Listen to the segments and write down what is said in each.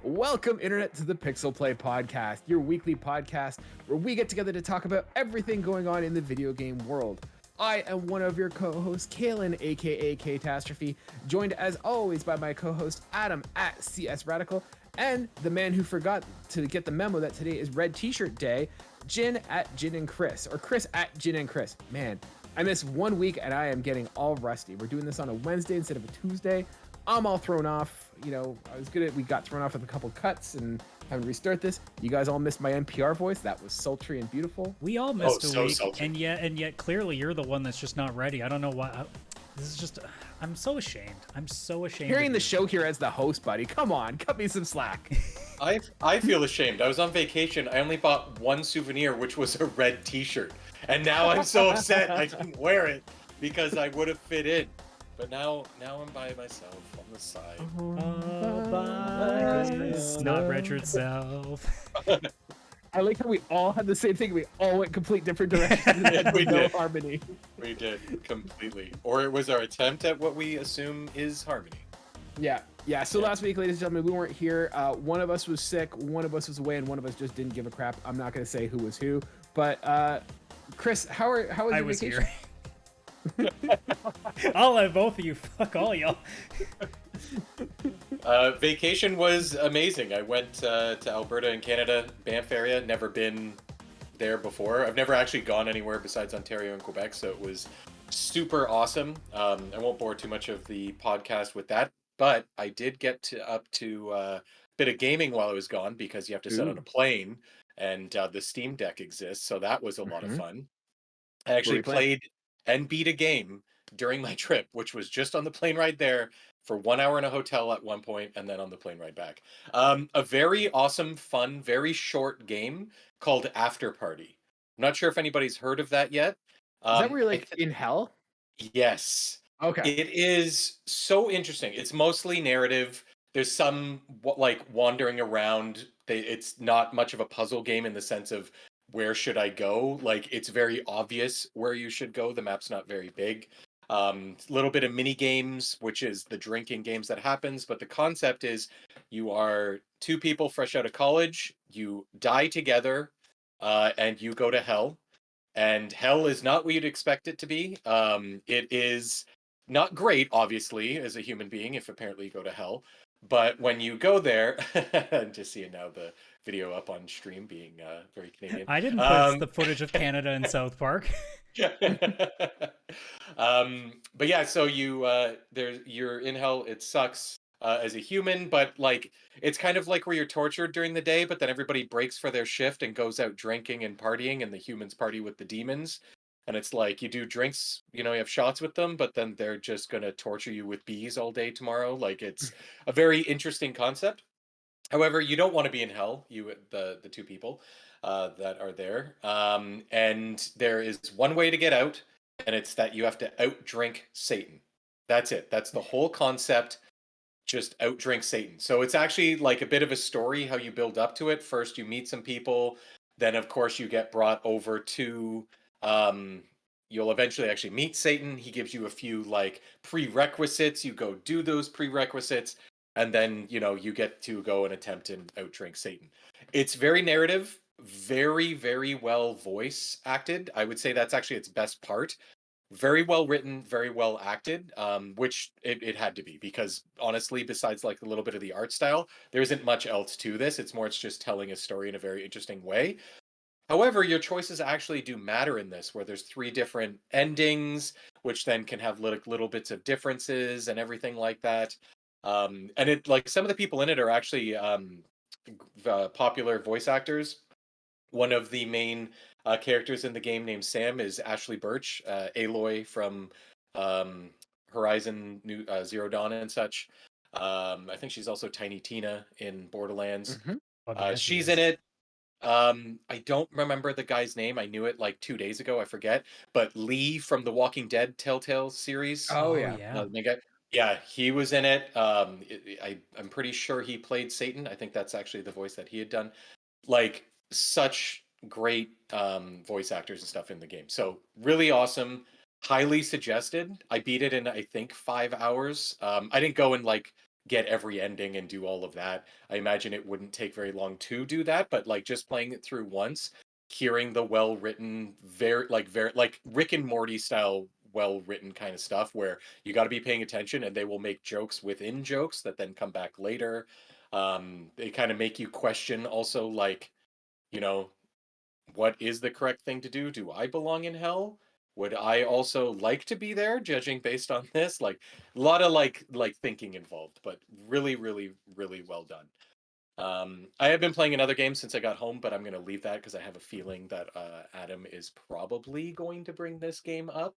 Welcome, Internet, to the PixelPlay Podcast, your weekly podcast where we get together to talk about everything going on in the video game world. I am one of your co-hosts, Kaylan, aka Catastrophe, joined as always by my co-host Adam at CS Radical, and the man who forgot to get the memo that today is Red T-shirt Day, Jin at Jin and Chris, or Chris at Jin and Chris. Man, I missed 1 week and I am getting all rusty. We're doing this on a Wednesday instead of a Tuesday. I'm all thrown off. You know, we got thrown off with a couple cuts and having to restart this. You guys all missed my NPR voice. That was sultry and beautiful. We all missed a week, sultry. and yet clearly you're the one that's just not ready. I don't know why. This is just, I'm so ashamed. I'm so ashamed. Carrying the show here as the host, buddy. Come on, cut me some slack. I feel ashamed. I was on vacation. I only bought one souvenir, which was a red T-shirt, and now I'm so upset I didn't wear it because I would have fit in. But now I'm by myself on the side. Not Richard self. I like how we all had the same thing. We all went complete different directions. And We no did. harmony. We did completely, or it was our attempt at what we assume is harmony. Yeah. So last week, ladies and gentlemen, we weren't here. One of us was sick, one of us was away, and one of us just didn't give a crap. I'm not going to say who was who, but Chris, how was your I was vacation? here. I'll let both of you. Fuck all y'all. Vacation was amazing. I went to Alberta in Canada, Banff area. Never been there before. I've never actually gone anywhere besides Ontario and Quebec, so it was super awesome. I won't bore too much of the podcast with that, but I did get up to a bit of gaming while I was gone because you have to sit on a plane, and the Steam Deck exists, so that was a lot of fun. I actually played and beat a game during my trip, which was just on the plane ride there for 1 hour in a hotel at one point, and then on the plane ride back. A very awesome, fun, very short game called After Party. I'm not sure if anybody's heard of that yet. Is that where you're like in hell? Yes. Okay. It is so interesting. It's mostly narrative. There's some like wandering around. It's not much of a puzzle game in the sense of where should I go? Like, it's very obvious where you should go. The map's not very big. Little bit of mini games, which is the drinking games that happens. But the concept is you are two people fresh out of college. You die together, and you go to hell. And hell is not what you'd expect it to be. It is not great, obviously, as a human being, if apparently you go to hell. But when you go there, just seeing now the video up on stream being very Canadian. I didn't put the footage of Canada in South Park. But yeah, so you're in hell. It sucks as a human, but like it's kind of like where you're tortured during the day, but then everybody breaks for their shift and goes out drinking and partying, and the humans party with the demons. And it's like you do drinks, you have shots with them, but then they're just gonna torture you with bees all day tomorrow. Like, it's a very interesting concept. However, you don't want to be in hell, the two people that are there. And there is one way to get out, and it's that you have to outdrink Satan. That's it. That's the whole concept. Just outdrink Satan. So it's actually like a bit of a story how you build up to it. First, you meet some people. Then, of course, you get brought over to... you'll eventually actually meet Satan. He gives you a few like prerequisites. You go do those prerequisites, and then you get to go and attempt and outdrink Satan. It's very narrative, very, very well voice acted. I would say that's actually its best part. Very well written, very well acted, which it had to be, because honestly, besides like a little bit of the art style, there isn't much else to this. It's just telling a story in a very interesting way. However, your choices actually do matter in this, where there's 3 different endings, which then can have little bits of differences and everything like that. And it, like, some of the people in it are actually popular voice actors. One of the main characters in the game named Sam is Ashley Birch, Aloy from Horizon Zero Dawn and such. I think she's also Tiny Tina in Borderlands. She's in it. I don't remember the guy's name. I knew it like 2 days ago. I forget. But Lee from the Walking Dead Telltale series. Oh yeah. Yeah, he was in it. I'm pretty sure he played Satan. I think that's actually the voice that he had done. Like, such great voice actors and stuff in the game. So really awesome. Highly suggested. I beat it in, I think, 5 hours. I didn't go and like get every ending and do all of that. I imagine it wouldn't take very long to do that, but like just playing it through once, hearing the well-written, very like Rick and Morty style well-written kind of stuff where you got to be paying attention and they will make jokes within jokes that then come back later. They kind of make you question also like, you know, what is the correct thing to do? Do I belong in hell? Would I also like to be there, judging based on this? Like a lot of like thinking involved, but really, really, really well done. I have been playing another game since I got home, but I'm going to leave that because I have a feeling that Adam is probably going to bring this game up.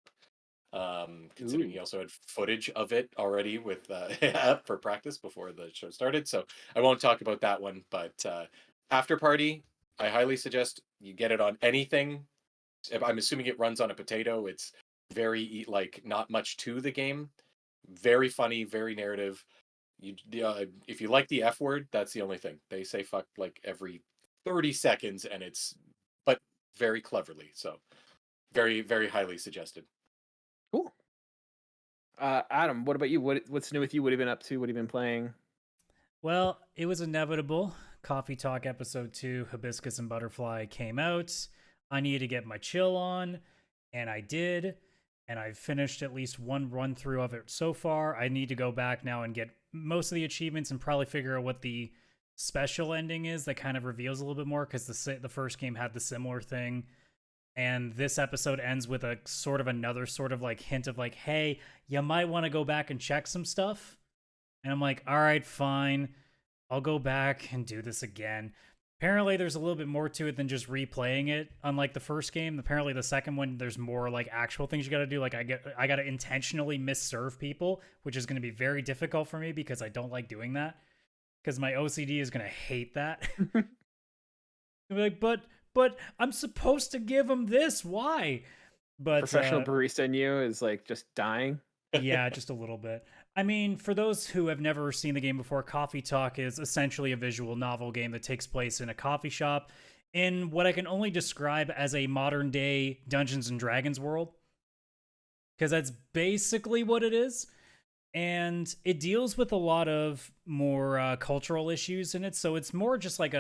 Considering he also had footage of it already with for practice before the show started, so I won't talk about that one. But After Party, I highly suggest you get it on anything. I'm assuming it runs on a potato. It's very like not much to the game. Very funny, very narrative. If you like the F word, that's the only thing. They say fuck like every 30 seconds, and it's but very cleverly. So very, very highly suggested. Cool. Adam, what about you? What's new with you? What have you been up to? What have you been playing? Well, it was inevitable. Coffee Talk episode 2, Hibiscus and Butterfly, came out. I needed to get my chill on, and I did. And I've finished at least one run through of it so far. I need to go back now and get most of the achievements and probably figure out what the special ending is that kind of reveals a little bit more, because the first game had the similar thing. And this episode ends with a sort of another sort of like hint of like, hey, you might want to go back and check some stuff. And I'm like, all right, fine. I'll go back and do this again. Apparently, there's a little bit more to it than just replaying it. Unlike the first game, apparently the second one, there's more like actual things you got to do. Like I got to intentionally misserve people, which is going to be very difficult for me because I don't like doing that. Because my OCD is going to hate that. Be like, but I'm supposed to give them this. Why? But Professional barista in you is like just dying. Yeah, just a little bit. I mean, for those who have never seen the game before, Coffee Talk is essentially a visual novel game that takes place in a coffee shop in what I can only describe as a modern day Dungeons and Dragons world. Because that's basically what it is. And it deals with a lot of more cultural issues in it. So it's more just like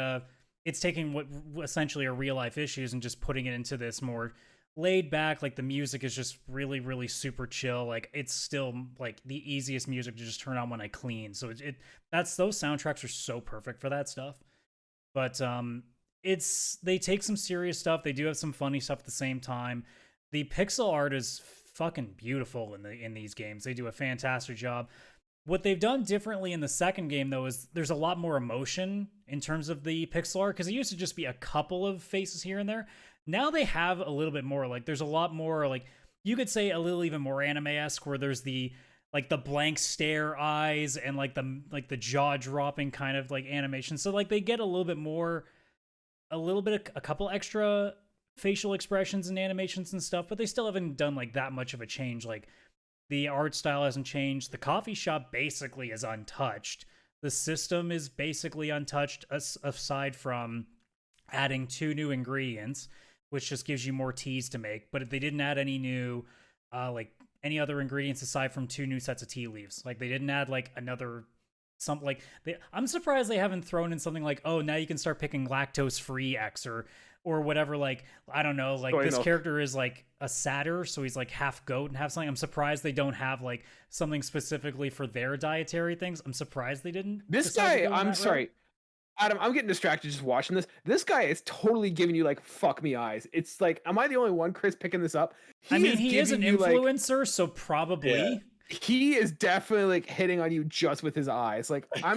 it's taking what essentially are real life issues and just putting it into this more laid back. Like the music is just really, really super chill. Like it's still like the easiest music to just turn on when I clean. So those soundtracks are so perfect for that stuff. But they take some serious stuff. They do have some funny stuff at the same time. The pixel art is fucking beautiful in these games. They do a fantastic job. What they've done differently in the second game, though, is there's a lot more emotion in terms of the pixel art, because it used to just be a couple of faces here and there. Now they have a little bit more. Like, there's a lot more, like, you could say a little even more anime-esque, where there's the blank stare eyes and the jaw-dropping kind of, like, animation. So, like, they get a couple extra facial expressions and animations and stuff, but they still haven't done, like, that much of a change. Like, the art style hasn't changed. The coffee shop basically is untouched. The system is basically untouched, aside from adding 2 new ingredients, which just gives you more teas to make. But they didn't add any new, any other ingredients aside from 2 new sets of tea leaves. Like, they didn't add, like, another something like... I'm surprised they haven't thrown in something like, oh, now you can start picking lactose-free X or whatever. Like, I don't know, like this character is like a satyr, so he's like half goat and half something. I'm surprised they don't have like something specifically for their dietary things. I'm surprised they didn't. This guy, I'm sorry, Adam, I'm getting distracted just watching this. This guy is totally giving you like fuck me eyes. It's like, am I the only one, Chris, picking this up? He is an influencer, so probably. Yeah. He is definitely like hitting on you just with his eyes. Like I'm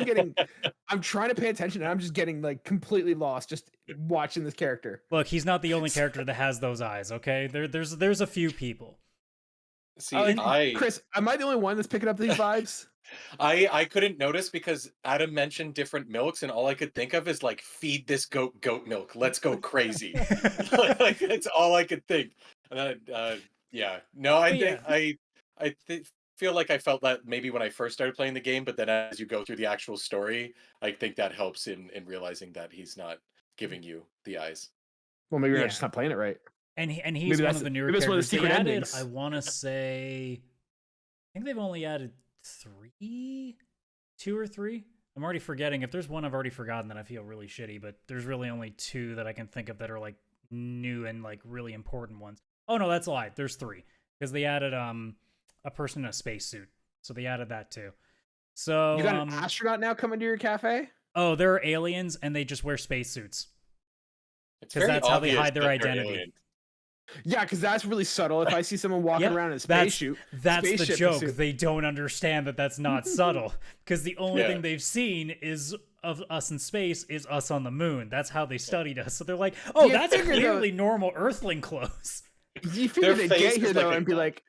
trying to pay attention and I'm just getting like completely lost just watching this character. Look, he's not the only character that has those eyes, okay? There's a few people. See, Chris, am I the only one that's picking up these vibes? I couldn't notice because Adam mentioned different milks, and all I could think of is like, feed this goat milk. Let's go crazy. Like that's all I could think. And I feel like I felt that maybe when I first started playing the game, but then as you go through the actual story, I think that helps in realizing that he's not giving you the eyes. Well, maybe you're just not playing it right. And he's one of the newer characters. One of the secret endings. I want to say, I think they've only added 3 2 or 3. I'm already forgetting. If there's one I've already forgotten, then I feel really shitty. But there's really only 2 that I can think of that are like new and like really important ones. Oh no, that's a lie. There's 3 because they added a person in a spacesuit, so they added that too. So you got an astronaut now coming to your cafe? Oh, they're aliens and they just wear spacesuits. Because that's how they hide their identity. Yeah, because that's really subtle. If I see someone walking around in a spaceship, that's the joke. They don't understand that that's not subtle because the only thing they've seen is of us in space is us on the moon. That's how they studied us. So they're like, oh, that's clearly normal Earthling clothes. You figure they get here though and be like,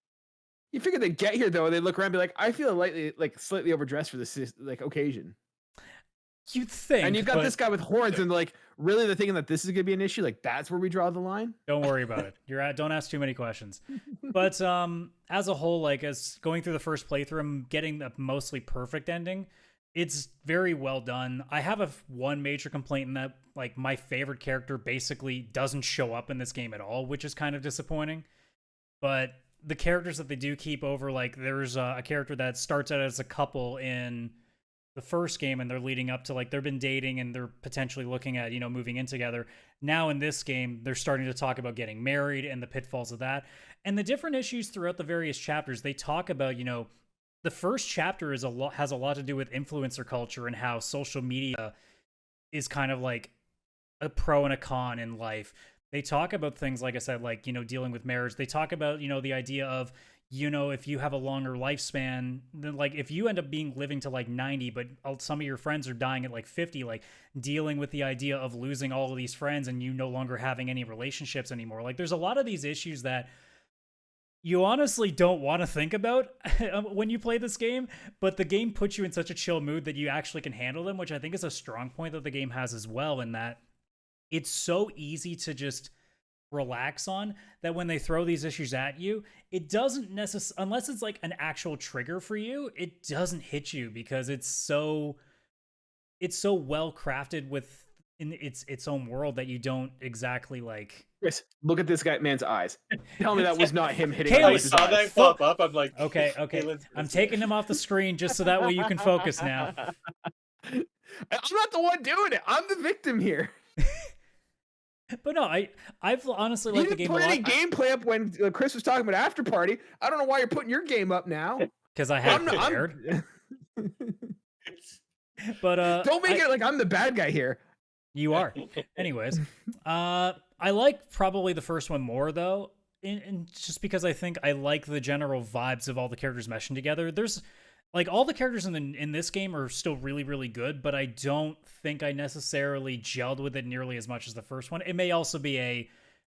you figure they get here though and they look around and be like, I feel slightly overdressed for this like occasion. You'd think. And you've got this guy with horns, and like, really, they're thinking that this is gonna be an issue. Like, that's where we draw the line. Don't worry about it. Don't ask too many questions. But as a whole, like, as going through the first playthrough, I'm getting a mostly perfect ending. It's very well done. I have one major complaint in that, like, my favorite character basically doesn't show up in this game at all, which is kind of disappointing. But the characters that they do keep over, like, there's a character that starts out as a couple in the first game and they're leading up to like they've been dating and they're potentially looking at moving in together. Now in this game they're starting to talk about getting married and the pitfalls of that and the different issues throughout the various chapters. They talk about the first chapter has a lot to do with influencer culture and how social media is kind of like a pro and a con in life. They talk about things like I said, like dealing with marriage. They talk about the idea of if you have a longer lifespan, then like if you end up living to like 90, but some of your friends are dying at like 50, like dealing with the idea of losing all of these friends and you no longer having any relationships anymore. Like there's a lot of these issues that you honestly don't want to think about when you play this game, but the game puts you in such a chill mood that you actually can handle them, which I think is a strong point that the game has as well, in that it's so easy to just relax on that when they throw these issues at you, it doesn't necessarily, unless it's like an actual trigger for you, it doesn't hit you because it's so well crafted in its own world that you don't exactly like. Chris, look at this man's eyes. Tell me that was not him hitting. I saw that pop up. I'm like, okay. I'm taking him off the screen just so that way you can focus now. I'm not the one doing it. I'm the victim here. But no, I've honestly liked the game a lot. You didn't put any gameplay up when Chris was talking about After Party. I don't know why you're putting your game up now. Because I have prepared. But don't make it like I'm the bad guy here. You are. Anyways, I like probably the first one more though, and just because I think I like the general vibes of all the characters meshing together. There's like all the characters in this game are still really, really good, but I don't think I necessarily gelled with it nearly as much as the first one. It may also be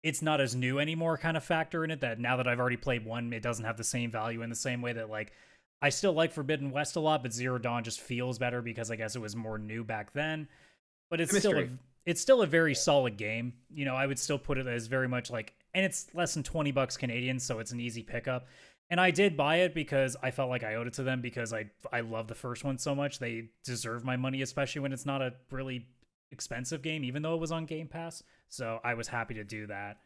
it's not as new anymore kind of factor in it, that now that I've already played one, it doesn't have the same value in the same way that like I still like Forbidden West a lot, but Zero Dawn just feels better because I guess it was more new back then. But it's still a very solid game. I would still put it as very much like, and it's less than $20 Canadian, so it's an easy pickup. And I did buy it because I felt like I owed it to them because I love the first one so much. They deserve my money, especially when it's not a really expensive game, even though it was on Game Pass. So I was happy to do that.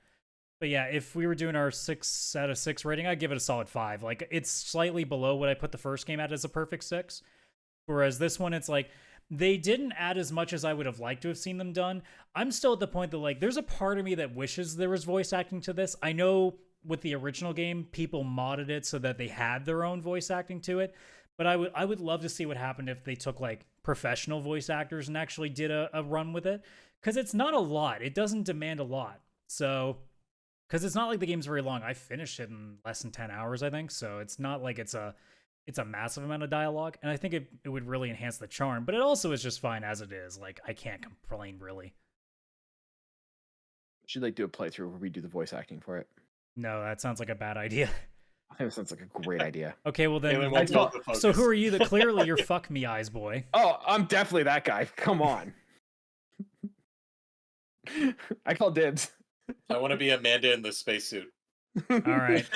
But yeah, if we were doing our 6 out of 6 rating, I'd give it a solid 5. Like it's slightly below what I put the first game at as a perfect 6. Whereas this one, it's like they didn't add as much as I would have liked to have seen them done. I'm still at the point that like there's a part of me that wishes there was voice acting to this. I know with the original game, people modded it so that they had their own voice acting to it. But I would love to see what happened if they took like professional voice actors and actually did a run with it. Because it's not a lot. It doesn't demand a lot. So, because it's not like the game's very long. I finished it in less than 10 hours, I think. So it's not like it's a massive amount of dialogue. And I think it would really enhance the charm. But it also is just fine as it is. Like, I can't complain, really. Should like do a playthrough where we do the voice acting for it? No, that sounds like a bad idea. I think it sounds like a great idea. Okay, well then. So who are you? That clearly you're fuck me eyes boy. Oh, I'm definitely that guy. Come on. I call dibs. I want to be Amanda in the spacesuit. All right.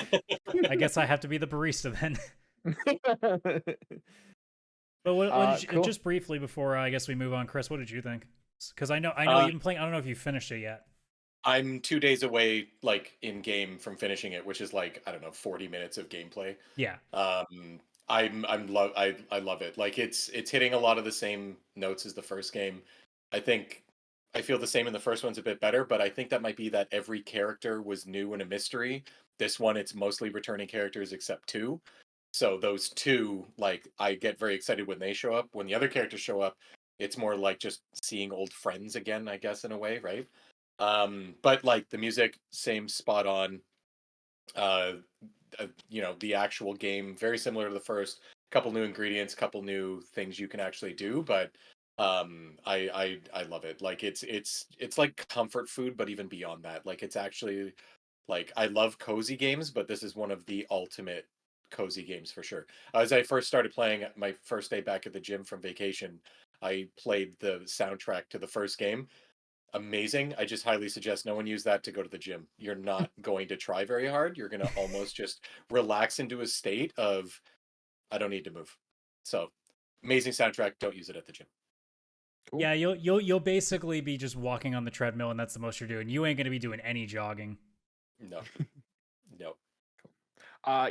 I guess I have to be the barista then. But cool. Just briefly before I guess we move on, Chris, what did you think? Because I know you've been playing. I don't know if you finished it yet. I'm 2 days away, like in game, from finishing it, which is like I don't know, 40 minutes of gameplay. Yeah. I love it. Like it's hitting a lot of the same notes as the first game. I think I feel the same in the first one's a bit better, but I think that might be that every character was new and a mystery. This one, it's mostly returning characters except two. So those two, like, I get very excited when they show up. When the other characters show up, it's more like just seeing old friends again, I guess, in a way, right? But like the music, same spot on. Uh, the actual game, very similar to the first. Couple new ingredients, couple new things you can actually do, but I love it. Like it's like comfort food, but even beyond that, like it's actually like I love cozy games, but this is one of the ultimate cozy games for sure. As I first started playing my first day back at the gym from vacation, I played the soundtrack to the first game. Amazing. I just highly suggest no one use that to go to the gym. You're not going to try very hard. You're going to almost just relax into a state of I don't need to move. So, amazing soundtrack. Don't use it at the gym. Cool. Yeah, you'll basically be just walking on the treadmill, and that's the most you're doing. You ain't gonna be doing any jogging. No. No.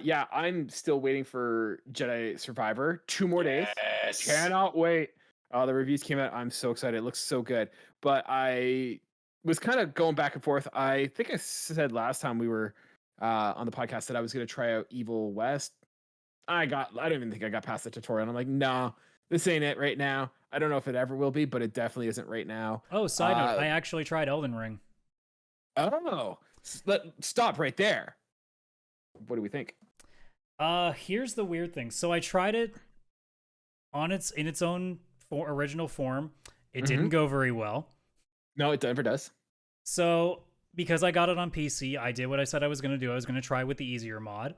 Yeah, I'm still waiting for Jedi Survivor. 2 more days. Yes. Cannot wait. The reviews came out. I'm so excited. It looks so good. But I was kind of going back and forth. I think I said last time we were on the podcast that I was going to try out Evil West. I don't even think I got past the tutorial. I'm like, no, this ain't it right now. I don't know if it ever will be, but it definitely isn't right now. Oh, side note, I actually tried Elden Ring. Oh, stop right there. What do we think? Here's the weird thing. So I tried it in its own original form. It didn't go very well. No, it never does. So because I got it on PC, I did what I said I was going to do. I was going to try with the easier mod.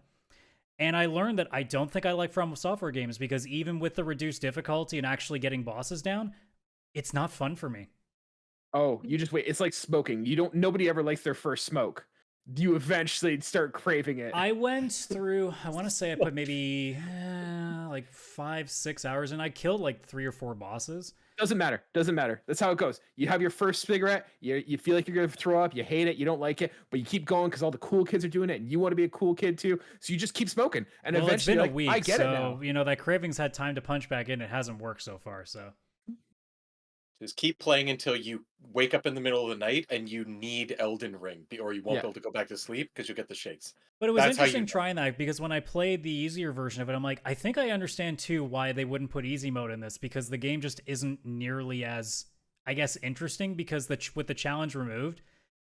And I learned that I don't think I like From Software games because even with the reduced difficulty and actually getting bosses down, it's not fun for me. Oh, you just wait. It's like smoking. Nobody ever likes their first smoke. You eventually start craving it. I went through, I want to say I put maybe like 5-6 hours and I killed like 3 or 4 bosses. Doesn't matter. That's how it goes. You have your first cigarette. You feel like you're going to throw up. You hate it. You don't like it, but you keep going because all the cool kids are doing it and you want to be a cool kid too. So you just keep smoking. And well, eventually it's been a week, I get so, it now. You know, that craving's had time to punch back in. It hasn't worked so far, so. Just keep playing until you wake up in the middle of the night and you need Elden Ring, or you won't be able to go back to sleep because you'll get the shakes. But it was interesting trying that because when I played the easier version of it, I'm like, I think I understand too why they wouldn't put easy mode in this because the game just isn't nearly as, I guess, interesting because with the challenge removed,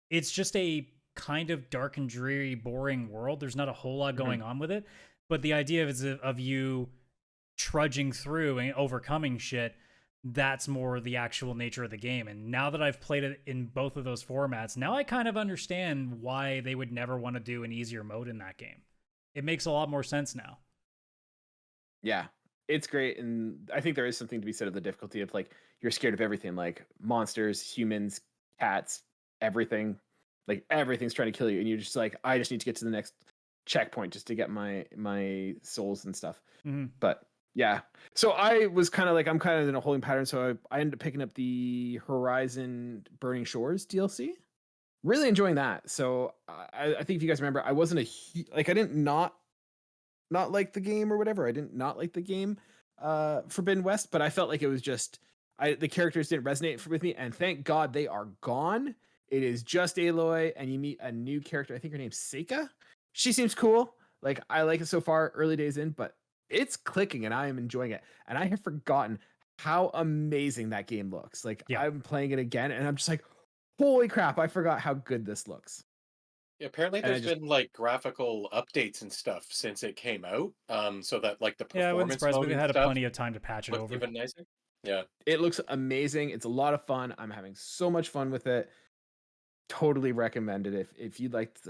it's just a kind of dark and dreary, boring world. There's not a whole lot going on with it. But the idea of you trudging through and overcoming shit, that's more the actual nature of the game. And now that I've played it in both of those formats, now I kind of understand why they would never want to do an easier mode in that game. It makes a lot more sense now. Yeah, it's great. And I think there is something to be said of the difficulty of like, you're scared of everything, like monsters, humans, cats, everything. Like everything's trying to kill you. And you're just like, I just need to get to the next checkpoint just to get my souls and stuff. But yeah. So I was kind of like, I'm kind of in a holding pattern. So I ended up picking up the Horizon Burning Shores DLC. Really enjoying that. So I think if you guys remember, I wasn't I didn't not like the game or whatever. I didn't not like the game Forbidden West, but I felt like it was just, the characters didn't resonate with me. And thank God they are gone. It is just Aloy and you meet a new character. I think her name's Seika. She seems cool. Like I like it so far, early days in, but it's clicking and I am enjoying it. And I have forgotten how amazing that game looks. Like I'm playing it again and I'm just like, holy crap, I forgot how good this looks. Yeah, apparently there's been like graphical updates and stuff since it came out. So that like the performance I wouldn't surprise me. They had plenty of time to patch it over. Even nicer. Yeah. It looks amazing. It's a lot of fun. I'm having so much fun with it. Totally recommend it if you liked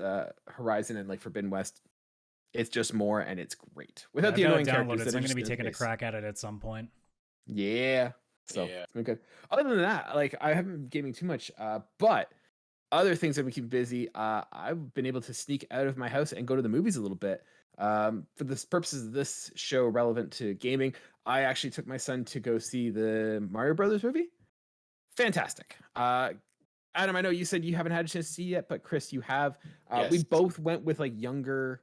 Horizon and like Forbidden West. It's just more, and it's great without the annoying characters. I'm going to be taking a crack at it at some point. Yeah, so it's been good. Other than that, like I haven't been gaming too much, but other things that we keep busy. I've been able to sneak out of my house and go to the movies a little bit. For the purposes of this show relevant to gaming, I actually took my son to go see the Mario Brothers movie. Fantastic. Adam, I know you said you haven't had a chance to see yet, but Chris, you have. Yes. We both went with like younger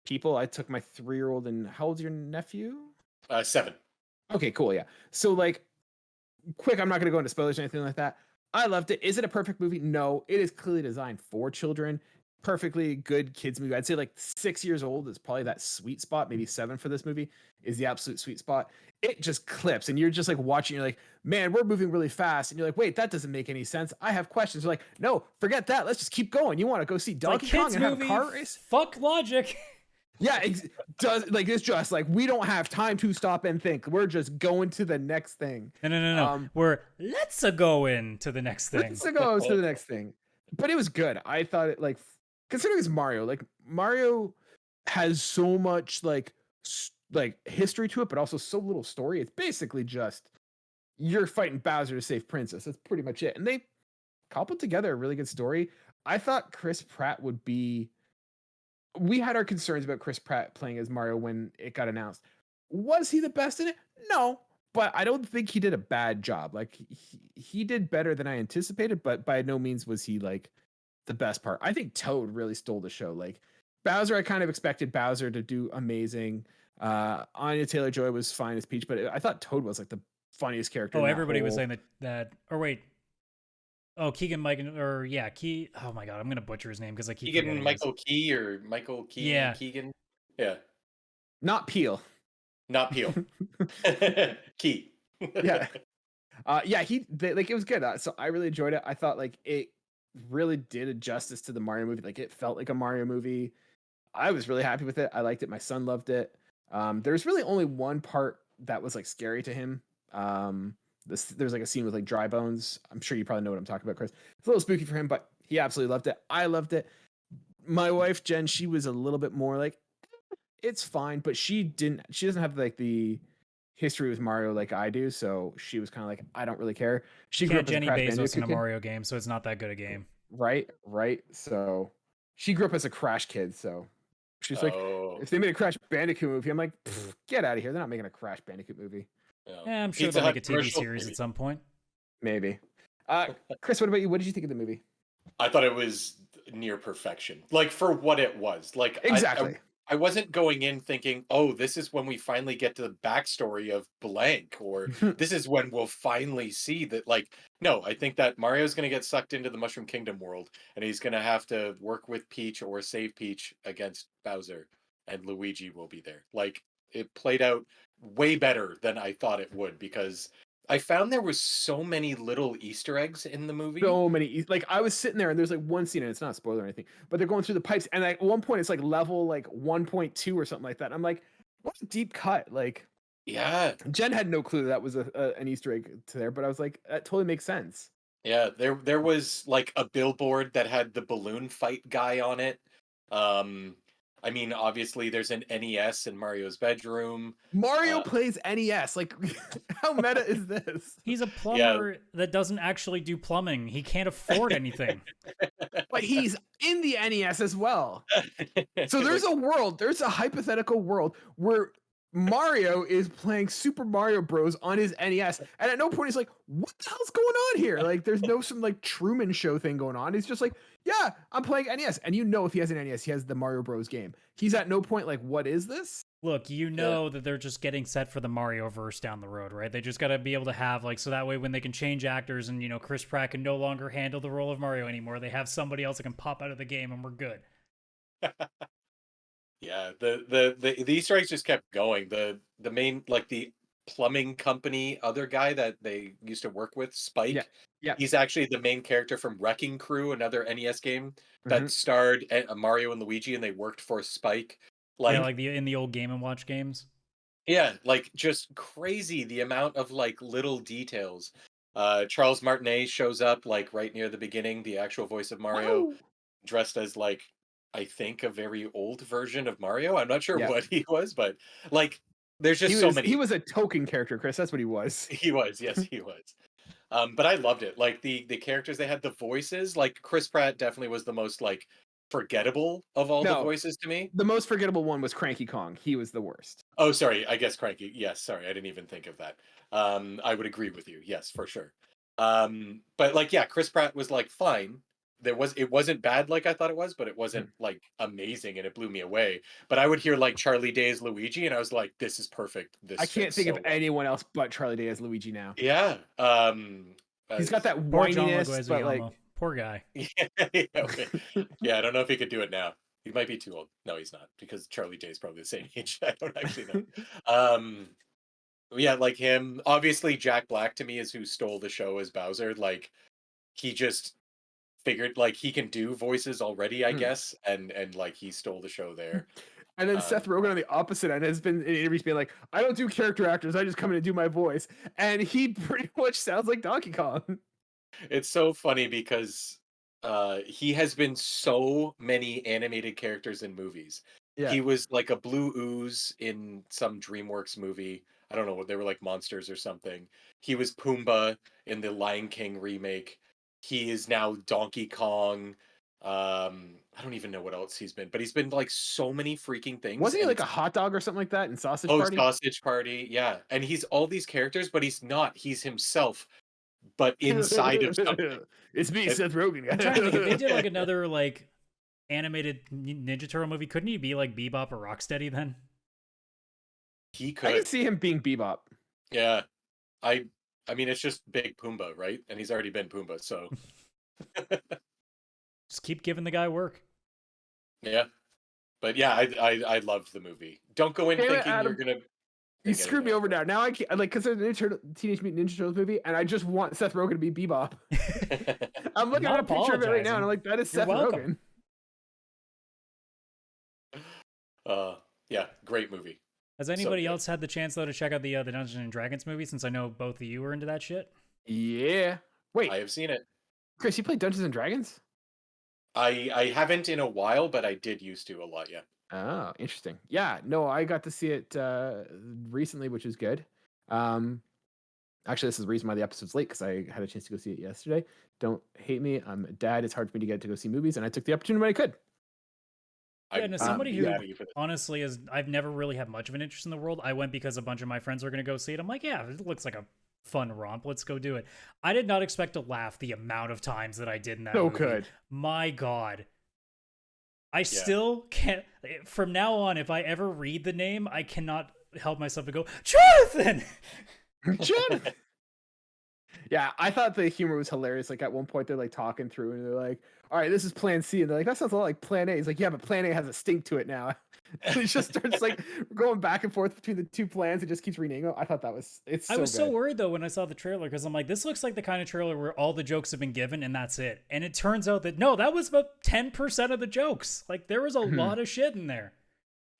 people. I took my 3-year-old, and how old's your nephew? 7. Okay, cool. Yeah. So like, quick, I'm not going to go into spoilers or anything like that. I loved it. Is it a perfect movie? No, it is clearly designed for children. Perfectly good kids movie. I'd say like 6 years old is probably that sweet spot. Maybe 7 for this movie is the absolute sweet spot. It just clips, and you're just like watching. You're like, man, we're moving really fast, and you're like, wait, that doesn't make any sense. I have questions. You're like, no, forget that. Let's just keep going. You want to go see Donkey Kong and have a car race? Fuck logic. Yeah, does like it's just like we don't have time to stop and think. We're just going to the next thing. No. We're let's go into the next thing. Let's go to the next thing. But it was good. I thought it like, considering it's Mario, like Mario has so much like history to it, but also so little story. It's basically just you're fighting Bowser to save Princess. That's pretty much it. And they cobbled together a really good story. I thought Chris Pratt would be. We had our concerns about Chris Pratt playing as Mario when it got announced. Was he the best in it? No, but I don't think he did a bad job. Like he did better than I anticipated, but by no means was he like the best part. I think Toad really stole the show. Like Bowser, I kind of expected Bowser to do amazing. Anya Taylor-Joy was fine as Peach, but I thought Toad was like the funniest character. Oh, everybody was saying that. Or wait. Oh, Keegan Mike, or yeah, Key. Oh my god, I'm gonna butcher his name because I keep Keegan Michael Key or Michael Key. Yeah. Keegan. Yeah. Not Peel. Not Peel. Key. Yeah. Yeah, like it was good. So I really enjoyed it. I thought like it really did a justice to the Mario movie. Like it felt like a Mario movie. I was really happy with it. I liked it. My son loved it. There's really only one part that was like scary to him. There's like a scene with like dry bones. I'm sure you probably know what I'm talking about, Chris. It's a little spooky for him, but he absolutely loved it. I loved it. My wife, Jen, she was a little bit more like, it's fine, but she doesn't have like the history with Mario like I do. So she was kind of like, I don't really care. She grew up as a Jenny Crash Bezos Bandicoot in a kid. Mario game, so it's not that good a game. Right. So she grew up as a Crash kid. So she's like, if they made a Crash Bandicoot movie, I'm like, get out of here. They're not making a Crash Bandicoot movie. Yeah, I'm sure they'll make a TV series at some point. Maybe. Chris, what about you? What did you think of the movie? I thought it was near perfection. Like for what it was. Like exactly. I wasn't going in thinking, oh, this is when we finally get to the backstory of blank, or this is when we'll finally see that. Like, no, I think that Mario's going to get sucked into the Mushroom Kingdom world, and he's going to have to work with Peach or save Peach against Bowser, and Luigi will be there. Like, it played out way better than I thought it would, because I found there was so many little Easter eggs in the movie. So many. Like I was sitting there and there's like one scene, and it's not a spoiler or anything, but they're going through the pipes, and at one point it's like level like 1.2 or something like that. I'm like, what's a deep cut? Like, yeah. Jen had no clue that was an Easter egg to there, but I was like, that totally makes sense. Yeah, there was like a billboard that had the balloon fight guy on it. I mean, obviously, there's an NES in Mario's bedroom. Mario plays NES. Like, how meta is this? He's a plumber that doesn't actually do plumbing. He can't afford anything. But he's in the NES as well. So there's a hypothetical world where Mario is playing Super Mario Bros. On his NES, and at no point he's like, what the hell's going on here? Like, there's no some like Truman Show thing going on. He's just like, yeah, I'm playing NES. And you know, if he has an NES, he has the Mario Bros. Game. He's at no point like, what is this? Look, you know that they're just getting set for the Mario verse down the road, right? They just got to be able to have like, so that way when they can change actors and, you know, Chris Pratt can no longer handle the role of Mario anymore, they have somebody else that can pop out of the game and we're good. Yeah, the Easter eggs just kept going. The main, like, the plumbing company other guy that they used to work with, Spike. Yeah. He's actually the main character from Wrecking Crew, another NES game that starred Mario and Luigi, and they worked for Spike. Like, yeah, like in the old Game & Watch games. Yeah, like just crazy the amount of like little details. Charles Martinet shows up like right near the beginning, the actual voice of Mario, dressed as like, I think, a very old version of Mario. I'm not sure what he was, but like there's just so many. He was a token character, Chris. That's what he was. He was, yes, he was. But I loved it. Like the characters they had, the voices, like Chris Pratt definitely was the most like forgettable of all the voices to me. The most forgettable one was Cranky Kong. He was the worst. Oh, sorry. I guess Cranky. Yes, sorry. I didn't even think of that. I would agree with you. Yes, for sure. But like, yeah, Chris Pratt was like fine, it wasn't bad like I thought it was, but it wasn't like amazing, and it blew me away. But I would hear like Charlie Day's Luigi, and I was like, this is perfect. This I can't fits think so of well. anyone else but Charlie Day as Luigi now. Yeah. He's got that Poor John whininess, but like, Leguizamo. Poor guy. yeah, okay. Yeah, I don't know if he could do it now. He might be too old. No, he's not, because Charlie Day is probably the same age. I don't actually know. Yeah, like him. Obviously, Jack Black to me is who stole the show as Bowser. Like he just figured like he can do voices already, I guess, and like he stole the show there. And then Seth Rogen on the opposite end has been in interviews being like, I don't do character actors, I just come in and do my voice. And he pretty much sounds like Donkey Kong. It's so funny because he has been so many animated characters in movies. Yeah. He was like a blue ooze in some DreamWorks movie. I don't know what they were, like monsters or something. He was Pumbaa in the Lion King remake. He is now Donkey Kong. I don't even know what else he's been, but he's been like so many freaking things. Wasn't he and like a it's- hot dog or something like that in Sausage Oh, Party? Sausage Party, yeah. And he's all these characters, but he's not. He's himself, but inside of something. It's me, It- Seth Rogen. I'm trying to think, if they did like another like animated Ninja Turtle movie, couldn't he be like Bebop or Rocksteady then? He I could. can see him being Bebop. Yeah. I mean it's just Big Pumbaa, right? And he's already been Pumbaa, so Just keep giving the guy work. yeah. But yeah, I loved the movie. Don't go in Damn it, thinking Adam. you're gonna You think screwed me anything over now. Now I can't, like, because there's a Teenage Mutant Ninja Turtles movie, and I just want Seth Rogen to be Bebop. else. I'm looking Not at a picture of it right now, and I'm like, that is You're Seth welcome. Rogen. Yeah, great movie. Has anybody good. else had the chance though to check out the Dungeons and Dragons movie? Since I know both of you were into that shit. Yeah. Wait, I have seen it. Chris, you played Dungeons and Dragons? I haven't in a while, but I did used to a lot, yeah. Oh, interesting. Yeah, no, I got to see it recently, which is good. Actually, this is the reason why the episode's late, because I had a chance to go see it yesterday. Don't hate me. I'm a dad. It's hard for me to get to go see movies, and I took the opportunity when I could. Yeah, no, somebody who mad at you for this. honestly is, I've never really had much of an interest in the world. I went because a bunch of my friends were going to go see it. I'm like, yeah, it looks like a fun romp. Let's go do it. I did not expect to laugh the amount of times that I did in that So movie. good. My God. I still can't, from now on, if I ever read the name, I cannot help myself to go, Jonathan! Jonathan! Yeah, I thought the humor was hilarious. Like, at one point, they're like talking through, and they're like, all right, this is plan C. And they're like, that sounds a lot like plan A. He's like, yeah, but plan A has a stink to it now. And it just starts like going back and forth between the two plans. It just keeps renaming them. I thought that was, it's so I was good. so worried though when I saw the trailer, because I'm like, this looks like the kind of trailer where all the jokes have been given and that's it. And it turns out that no, that was about 10% of the jokes. Like there was a lot of shit in there.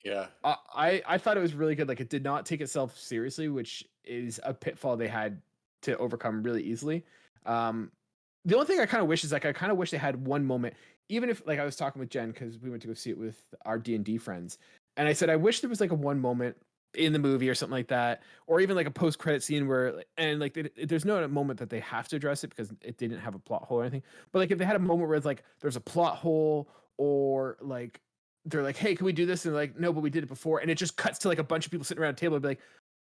Yeah. I thought it was really good. Like, it did not take itself seriously, which is a pitfall they had to overcome really easily. The only thing I kind of wish is, like, I kind of wish they had one moment, even if, like, I was talking with Jen because we went to go see it with our D&D friends, and I said I wish there was like a one moment in the movie or something like that, or even like a post-credit scene where, and like there's no moment that they have to address it because it didn't have a plot hole or anything, but like if they had a moment where it's like there's a plot hole, or like they're like, hey, can we do this, and like, no, but we did it before, and it just cuts to like a bunch of people sitting around a table and be like,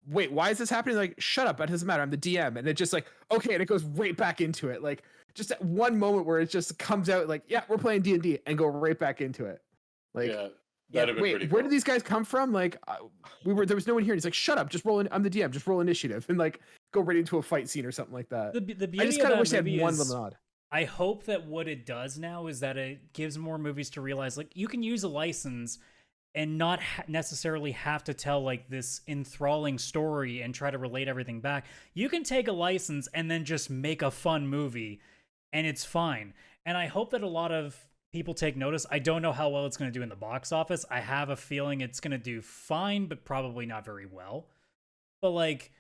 wait, why is this happening? Like, shut up, that doesn't matter, I'm the DM. And it just like, okay, and it goes right back into it. Like, just that one moment where it just comes out like, yeah, we're playing D&D, and go right back into it. Like, Yeah. That'd have been wait, pretty where cool. did these guys come from? Like, there was no one here. And he's like, shut up, just roll in. I'm the DM, just roll initiative, and like go right into a fight scene or something like that. The beauty I just of kind of that wish they had movie one is, little nod. I hope that what it does now is that it gives more movies to realize, like, you can use a license and not necessarily have to tell like this enthralling story and try to relate everything back. You can take a license and then just make a fun movie, and it's fine. And I hope that a lot of people take notice. I don't know how well it's going to do in the box office. I have a feeling it's going to do fine, but probably not very well. But like,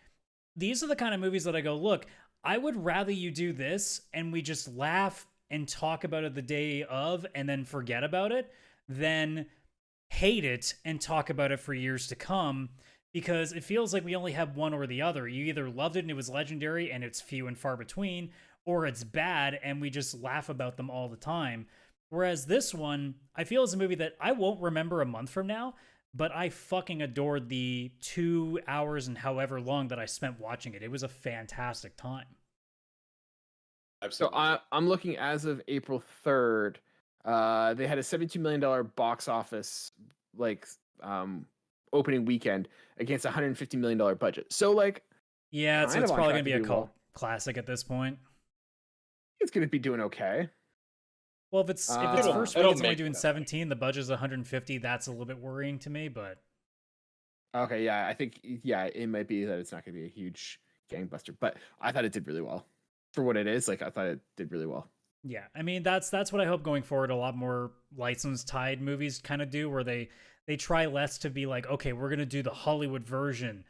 these are the kind of movies that I go, look, I would rather you do this and we just laugh and talk about it the day of and then forget about it than hate it and talk about it for years to come, because it feels like we only have one or the other. You either loved it and it was legendary and it's few and far between, or it's bad and we just laugh about them all the time. Whereas this one, I feel is a movie that I won't remember a month from now, but I fucking adored the 2 hours and however long that I spent watching it. It was a fantastic time. So Absolutely. I'm looking as of April 3rd. They had a $72 million box office like opening weekend against a $150 million budget. So like Yeah, so kind of it's on probably track gonna to be a do well. cult classic at this point. It's going to be doing okay. Well, if it's Uh, first week, It'll it's only make doing enough 17. The budget's 150. That's a little bit worrying to me, but okay, yeah, I think it might be that it's not going to be a huge gangbuster, but I thought it did really well for what it is. Like I thought it did really well. yeah, I mean that's what I hope going forward. A lot more license tied movies kind of do, where they try less to be like, okay, we're gonna do the Hollywood version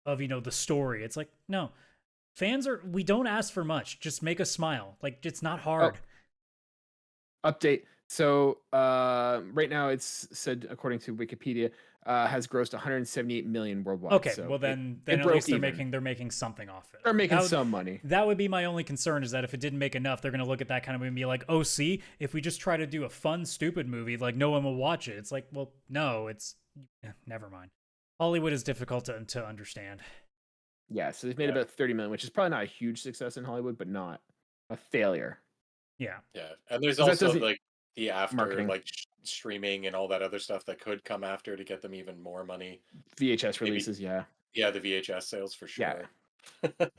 of the story. It's like no, we don't ask for much. Just make us smile. Like it's not hard. Update. So right now it's said according to Wikipedia has grossed 178 million worldwide. Okay, So well then it at broke least even. they're making something off it. They're making That would- some money. That would be my only concern, is that if it didn't make enough, they're gonna look at that kind of movie and be like, oh, see, if we just try to do a fun, stupid movie, like no one will watch it. It's like, well, no, never mind. Hollywood is difficult to understand. Yeah, so they've made about 30 million, which is probably not a huge success in Hollywood, but not a failure. Yeah. Yeah, and there's 'Cause that also doesn't- like the after marketing. like streaming and all that other stuff that could come after to get them even more money. VHS Maybe- releases, yeah. Yeah, the VHS sales for Yeah. sure.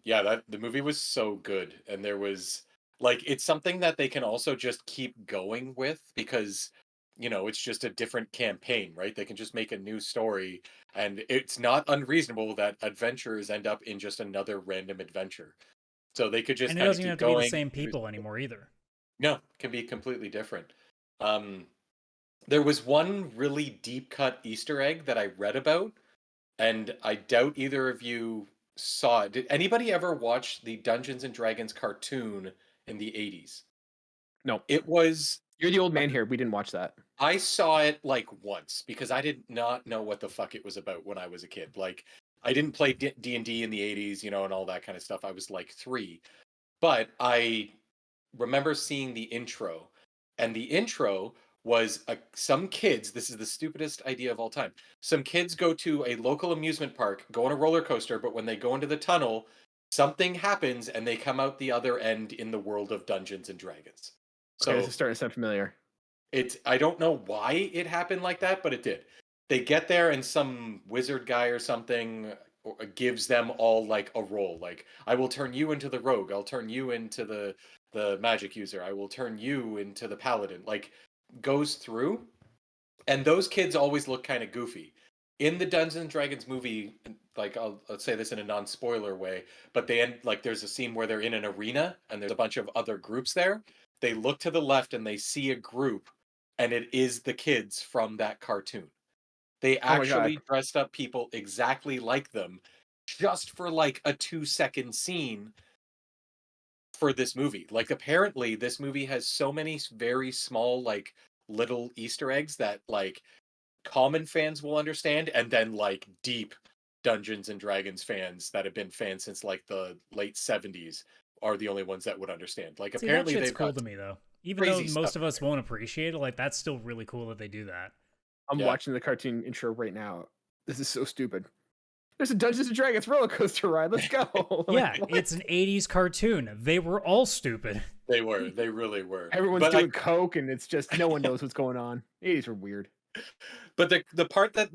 Yeah, that the movie was so good, and there was like it's something that they can also just keep going with because it's just a different campaign, right? They can just make a new story, and it's not unreasonable that adventurers end up in just another random adventure. So they could just And it kind of doesn't even have keep to be the going. same people anymore either. No, it can be completely different. There was one really deep cut Easter egg that I read about, and I doubt either of you saw it. Did anybody ever watch the Dungeons and Dragons cartoon in the 80s? No. It was You're the old man here. We didn't watch that. I saw it like once because I did not know what the fuck it was about when I was a kid. Like I didn't play D&D in the 80s, and all that kind of stuff. I was like 3. But I remember seeing the intro, and the intro was some kids. This is the stupidest idea of all time. Some kids go to a local amusement park, go on a roller coaster, but when they go into the tunnel, something happens and they come out the other end in the world of Dungeons and Dragons. Okay, So this is starting to sound familiar. I don't know why it happened like that, but it did. They get there and some wizard guy or something gives them all like a role. Like, I will turn you into the rogue. I'll turn you into the magic user. I will turn you into the paladin. Like, goes through. And those kids always look kind of goofy. In the Dungeons and Dragons movie, like I'll say this in a non-spoiler way, but they end like there's a scene where they're in an arena and there's a bunch of other groups there. They look to the left and they see a group, and it is the kids from that cartoon. They Oh my God. actually dressed up people exactly like them just for like a 2-second scene for this movie. Like apparently this movie has so many very small like little Easter eggs that like common fans will understand, and then like deep Dungeons and Dragons fans that have been fans since like the late 70s are the only ones that would understand. Like See, apparently that shit's they've cool got to me though. Even though crazy most stuff of us won't appreciate it, like that's still really cool that they do that. I'm Yeah. watching the cartoon intro right now. This is so stupid. There's a Dungeons and Dragons roller coaster ride. Let's go. Like, Yeah, what? it's an 80s cartoon. They were all stupid. They really were. Everyone's But, doing like, coke, and it's just no one knows what's going on. 80s were weird. but the part that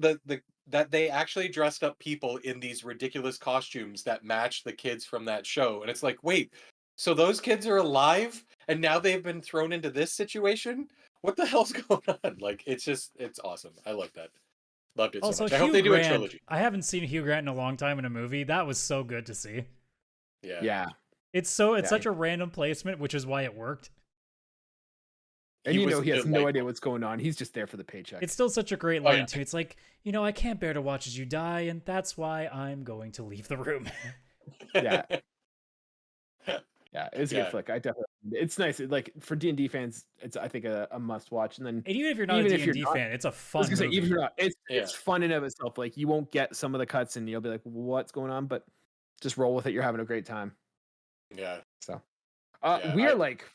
that they actually dressed up people in these ridiculous costumes that match the kids from that show, and it's like, wait, so those kids are alive and now they've been thrown into this situation? What the hell's going on? Like, it's awesome. I love that. Loved it so Also, much. I hope Hugh they do a Grant. trilogy. I haven't seen Hugh Grant in a long time in a movie. That was so good to see. Yeah. Yeah. It's Yeah. such a random placement, which is why it worked. And he has delightful. no idea what's going on. He's just there for the paycheck. It's still such a great Oh, line yeah. too. It's like, I can't bear to watch as you die, and that's why I'm going to leave the room. Yeah. Yeah, it's a Yeah. good flick. I definitely. It's nice. Like for D&D fans, it's I think a must watch. And then And even if you're not Even a if you're D&D not- fan, it's a I fun was gonna say, movie. even if you're not, it's Yeah. fun in of itself. Like you won't get some of the cuts, and you'll be like, "What's going on?" But just roll with it. You're having a great time. Yeah. So, Yeah, we are like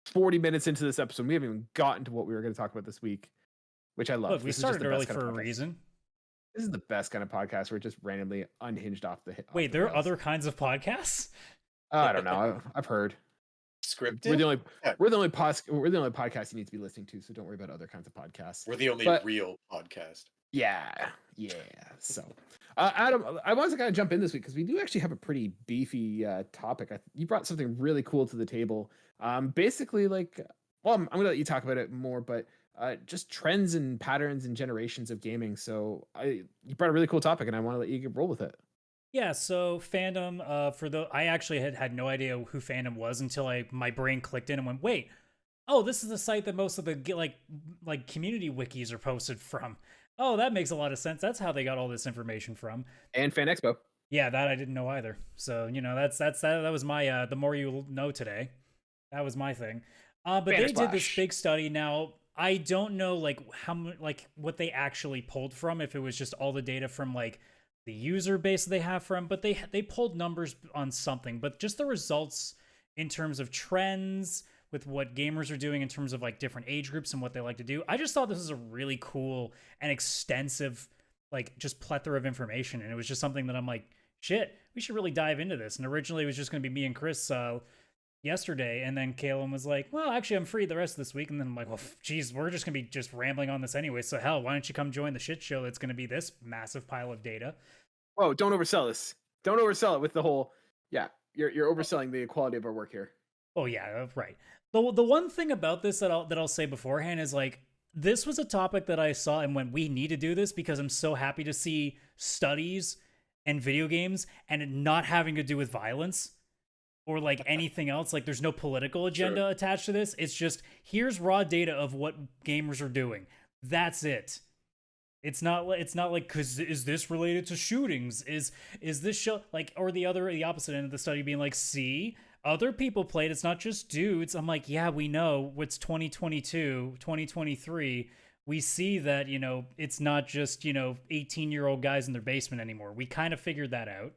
40 minutes into this episode. We haven't even gotten to what we were going to talk about this week, which I love. Look, we This is just started the early best kind of for a podcast. reason. This is the best kind of podcast where it just randomly unhinged off the. Wait, there are other kinds of podcasts? I don't know. I've heard. Scripted. We're the only Yeah. we're the only podcast you need to be listening to, so don't worry about other kinds of podcasts. We're the only But real podcast. yeah. So, Adam, I wanted to kind of jump in this week because we do actually have a pretty beefy topic. You brought something really cool to the table. Basically, like, well, I'm gonna let you talk about it more, but just trends and patterns and generations of gaming. So, you brought a really cool topic, and I want to let you roll with it. Yeah, so Fandom, I actually had no idea who Fandom was until my brain clicked in and went, wait, oh, this is the site that most of the like community wikis are posted from. Oh, that makes a lot of sense. That's how they got all this information from. And Fan Expo. Yeah, that I didn't know either. So, that was my the more you know today. That was my thing. But they did this big study. Now, I don't know what they actually pulled from, if it was just all the data from like the user base they have from, but they pulled numbers on something. But just the results in terms of trends with what gamers are doing in terms of like different age groups and what they like to do. I just thought this was a really cool and extensive, like, just plethora of information. And it was just something that I'm like, shit, we should really dive into this. And originally it was just going to be me and Chris yesterday. And then Kaylan was like, well, actually I'm free the rest of this week. And then I'm like, well, geez, we're just going to be just rambling on this anyway. So hell, why don't you come join the shit show that's going to be this massive pile of data? Whoa, don't oversell this. Don't oversell it with the whole, yeah, you're overselling the quality of our work here. Oh yeah, right. The one thing about this that I'll say beforehand is, like, this was a topic that I saw and went, we need to do this, because I'm so happy to see studies and video games and it not having to do with violence or like anything else. Like, there's no political agenda attached to this. It's just, here's raw data of what gamers are doing. That's it. It's not like, cause is this related to shootings? Is this show like, or the opposite end of the study being like, see, other people played, it's not just dudes. I'm like, yeah, we know it's 2022, 2023. We see that, it's not just, 18-year-old guys in their basement anymore. We kind of figured that out.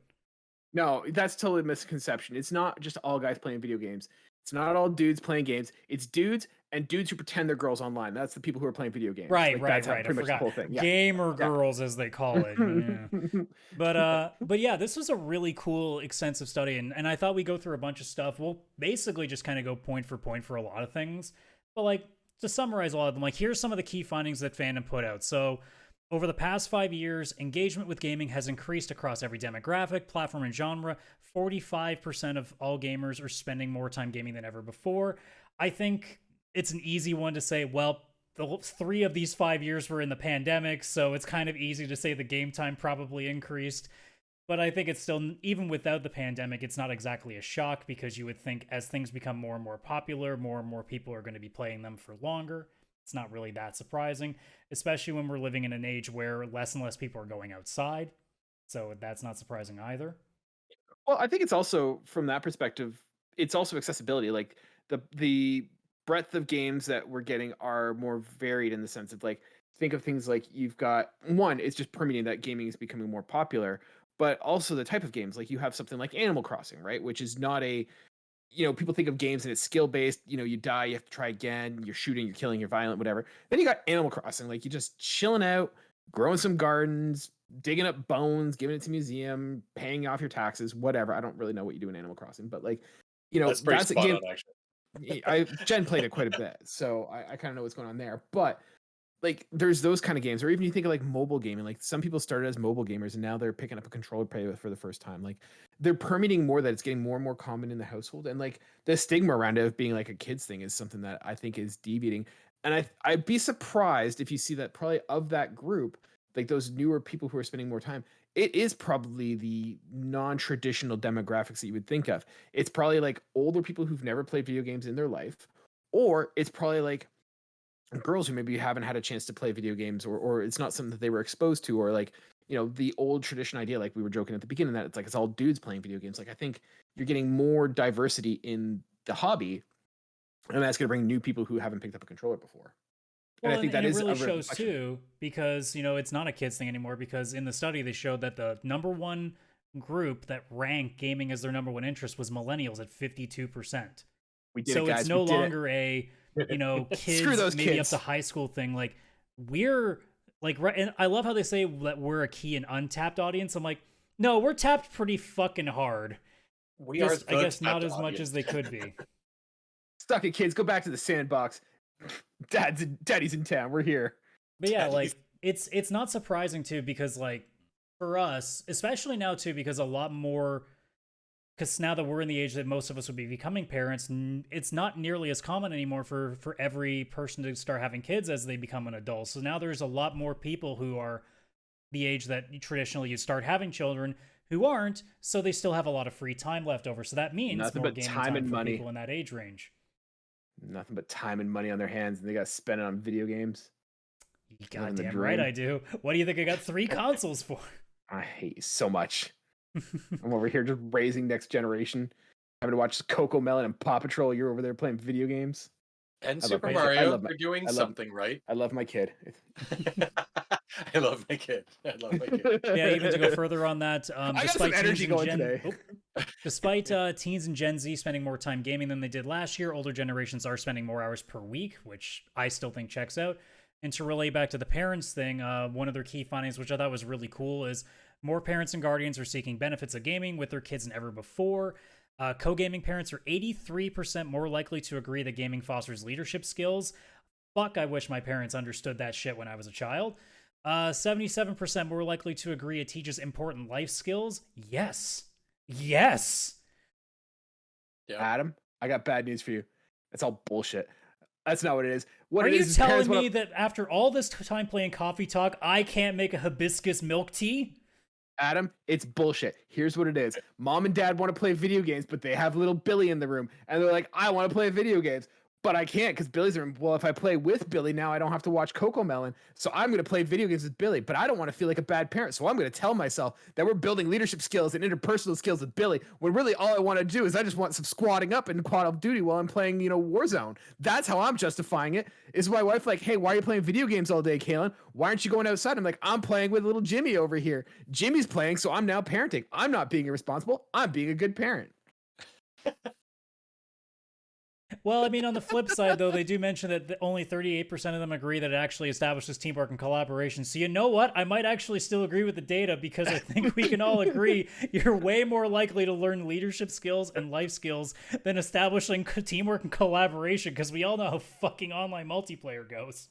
No, that's totally a misconception. It's not just all guys playing video games. It's not all dudes playing games. It's dudes and dudes who pretend they're girls online. That's the people who are playing video games. Right. That's I pretty much the forgot. whole thing. Yeah. Gamer girls, as they call it. Yeah. But yeah, this was a really cool, extensive study, and I thought we'd go through a bunch of stuff. We'll basically just kind of go point for point for a lot of things. But like, to summarize a lot of them, like, here's some of the key findings that Fandom put out. So, over the past 5 years, engagement with gaming has increased across every demographic, platform, and genre. 45% of all gamers are spending more time gaming than ever before. I think it's an easy one to say, well, the 3 of these 5 years were in the pandemic, so it's kind of easy to say the game time probably increased. But I think it's still, even without the pandemic, it's not exactly a shock, because you would think as things become more and more popular, more and more people are going to be playing them for longer. It's not really that surprising, especially when we're living in an age where less and less people are going outside. So that's not surprising either. Well, I think it's also, from that perspective, it's also accessibility. Like, the breadth of games that we're getting are more varied, in the sense of, like, think of things like, you've got one, it's just permeating that gaming is becoming more popular, but also the type of games. Like, you have something like Animal Crossing, right? Which is not a, people think of games and it's skill based. You die, you have to try again. You're shooting, you're killing, you're violent, whatever. Then you got Animal Crossing, like, you're just chilling out, growing some gardens, digging up bones, giving it to museum, paying off your taxes, whatever. I don't really know what you do in Animal Crossing, but like, that's a game. Actually, Jen played it quite a bit, so I kind of know what's going on there. But like, there's those kind of games, or even you think of like mobile gaming. Like, some people started as mobile gamers and now they're picking up a controller to play with for the first time. Like, they're permeating more, that it's getting more and more common in the household, and like, the stigma around it of being like a kid's thing is something that I think is deviating. And I'd be surprised if you see that probably of that group, like those newer people who are spending more time, it is probably the non-traditional demographics that you would think of. It's probably like older people who've never played video games in their life, or it's probably like girls who maybe haven't had a chance to play video games, or it's not something that they were exposed to, or like, the old tradition idea, like we were joking at the beginning, that it's like it's all dudes playing video games. Like, I think you're getting more diversity in the hobby, and that's going to bring new people who haven't picked up a controller before. Well, and I think that it is really a shows reflection. too, because it's not a kids thing anymore, because in the study they showed that the number one group that ranked gaming as their number one interest was millennials at 52%. We did So it, guys. it's no We did it. longer a kids Screw those maybe kids. up to high school thing. Like, we're like, and I love how they say that we're a key and untapped audience. I'm like, no, we're tapped pretty fucking hard. We are Just, I the guess, not tapped as much as audience. they could be. Stuck it, kids. Go back to the sandbox. Daddy's in town. We're here. But yeah, Daddies. like it's not surprising too, because like for us, especially now too, because a lot more, because now that we're in the age that most of us would be becoming parents, it's not nearly as common anymore for every person to start having kids as they become an adult. So now there's a lot more people who are the age that traditionally you start having children who aren't, so they still have a lot of free time left over. So that means Nothing more but gaming time time and for money. people in that age range. Nothing but time and money on their hands, and they got to spend it on video games. You Living the goddamn right dream. I do. What do you think I got 3 consoles for? I hate you so much. I'm over here just raising next generation, having to watch Coco Melon and Paw Patrol. You're over there playing video games. And I love Super my kid. Mario, they're doing I love- something right. I love my kid. I love my kid. I love my kid. Yeah, even to go further on that, I got despite some energy teens and going today. Despite teens and Gen Z spending more time gaming than they did last year, older generations are spending more hours per week, which I still think checks out. And to relay back to the parents thing, one of their key findings, which I thought was really cool, is more parents and guardians are seeking benefits of gaming with their kids than ever before. Co-gaming parents are 83% more likely to agree that gaming fosters leadership skills. Fuck, I wish my parents understood that shit when I was a child. 77% more likely to agree it teaches important life skills. Yes. Yes. Yeah. Adam, I got bad news for you. That's all bullshit. That's not what it is. What Are it you is telling parents me wanna- that after all this time playing Coffee Talk, I can't make a hibiscus milk tea? Adam, it's bullshit. Here's what it is. Mom and dad want to play video games, but they have little Billy in the room. And they're like, I want to play video games, but I can't because Billy's in the room. Well, if I play with Billy, now I don't have to watch Coco Melon. So I'm going to play video games with Billy, but I don't want to feel like a bad parent. So I'm going to tell myself that we're building leadership skills and interpersonal skills with Billy, when really all I want to do is I just want some squatting up in Call of Duty while I'm playing, Warzone. That's how I'm justifying it. Is my wife like, hey, why are you playing video games all day, Kaylan? Why aren't you going outside? I'm like, I'm playing with little Jimmy over here. Jimmy's playing, so I'm now parenting. I'm not being irresponsible. I'm being a good parent. Well, I mean, on the flip side, though, they do mention that only 38% of them agree that it actually establishes teamwork and collaboration. So you know what? I might actually still agree with the data, because I think we can all agree you're way more likely to learn leadership skills and life skills than establishing teamwork and collaboration, because we all know how fucking online multiplayer goes.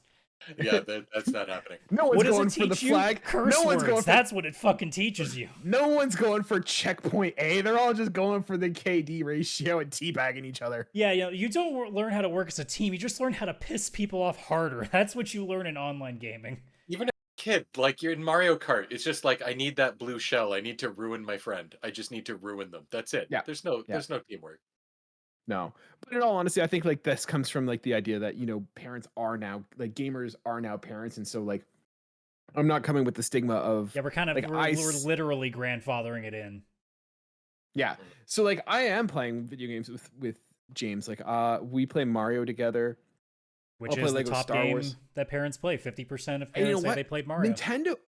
Yeah, that's not happening. No one's What does going it for the teach you? flag. Curse No one's words. going for That's what it fucking teaches you. No one's going for checkpoint A. They're all just going for the KD ratio and teabagging each other. Yeah, you don't learn how to work as a team. You just learn how to piss people off harder. That's what you learn in online gaming. Even a kid, like you're in Mario Kart, it's just like, I need that blue shell. I need to ruin my friend. I just need to ruin them. That's it. Yeah. There's no teamwork. No. But in all honesty, I think like this comes from like the idea that, parents are now, like gamers are now parents. And so like, I'm not coming with the stigma of, Yeah, we're kind of Like, we're literally grandfathering it in. yeah. So like I am playing video games with James. Like we play Mario together. Which I'll play is the Lego top Star game Wars. that parents play. 50% of And you know parents say what? they played Mario.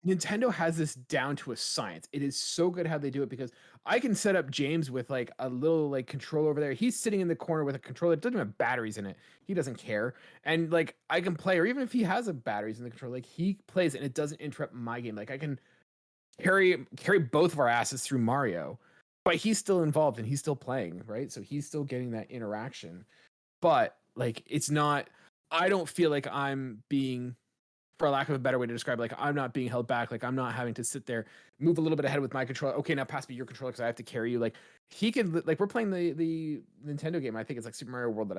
Nintendo has this down to a science. It is so good how they do it, because I can set up James with like a little like controller over there. He's sitting in the corner with a controller that doesn't have batteries in it. He doesn't care. And like I can play, or even if he has a batteries in the controller, like he plays and it doesn't interrupt my game. Like I can carry both of our asses through Mario, but he's still involved and he's still playing, right? So he's still getting that interaction. But like it's not, I don't feel like I'm being, for lack of a better way to describe it, like I'm not being held back. Like I'm not having to sit there, move a little bit ahead with my controller. Okay, now pass me your controller because I have to carry you. Like he can, like we're playing the Nintendo game. I think it's like Super Mario World that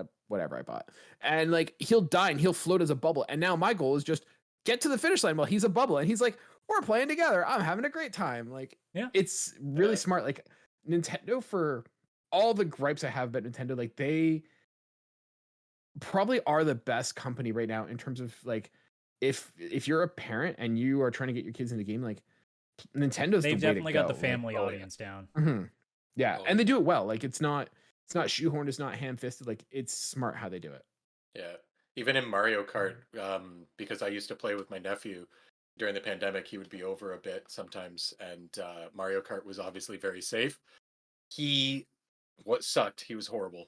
I bought. And like he'll die and he'll float as a bubble. And now my goal is just get to the finish line while he's a bubble. And he's like, we're playing together. I'm having a great time. Like Yeah. It's really smart. Like Nintendo, for all the gripes I have about Nintendo, like they probably are the best company right now in terms of like, if you're a parent and you are trying to get your kids in the game, like Nintendo's They've the way definitely to got go. the family Like, audience down. Yeah, Oh, and they do it well. Like it's not shoehorned, it's not ham-fisted. Like it's smart how they do it. Yeah. Even in Mario Kart, because I used to play with my nephew during the pandemic, he would be over a bit sometimes, and Mario Kart was obviously very safe. What sucked, he was horrible.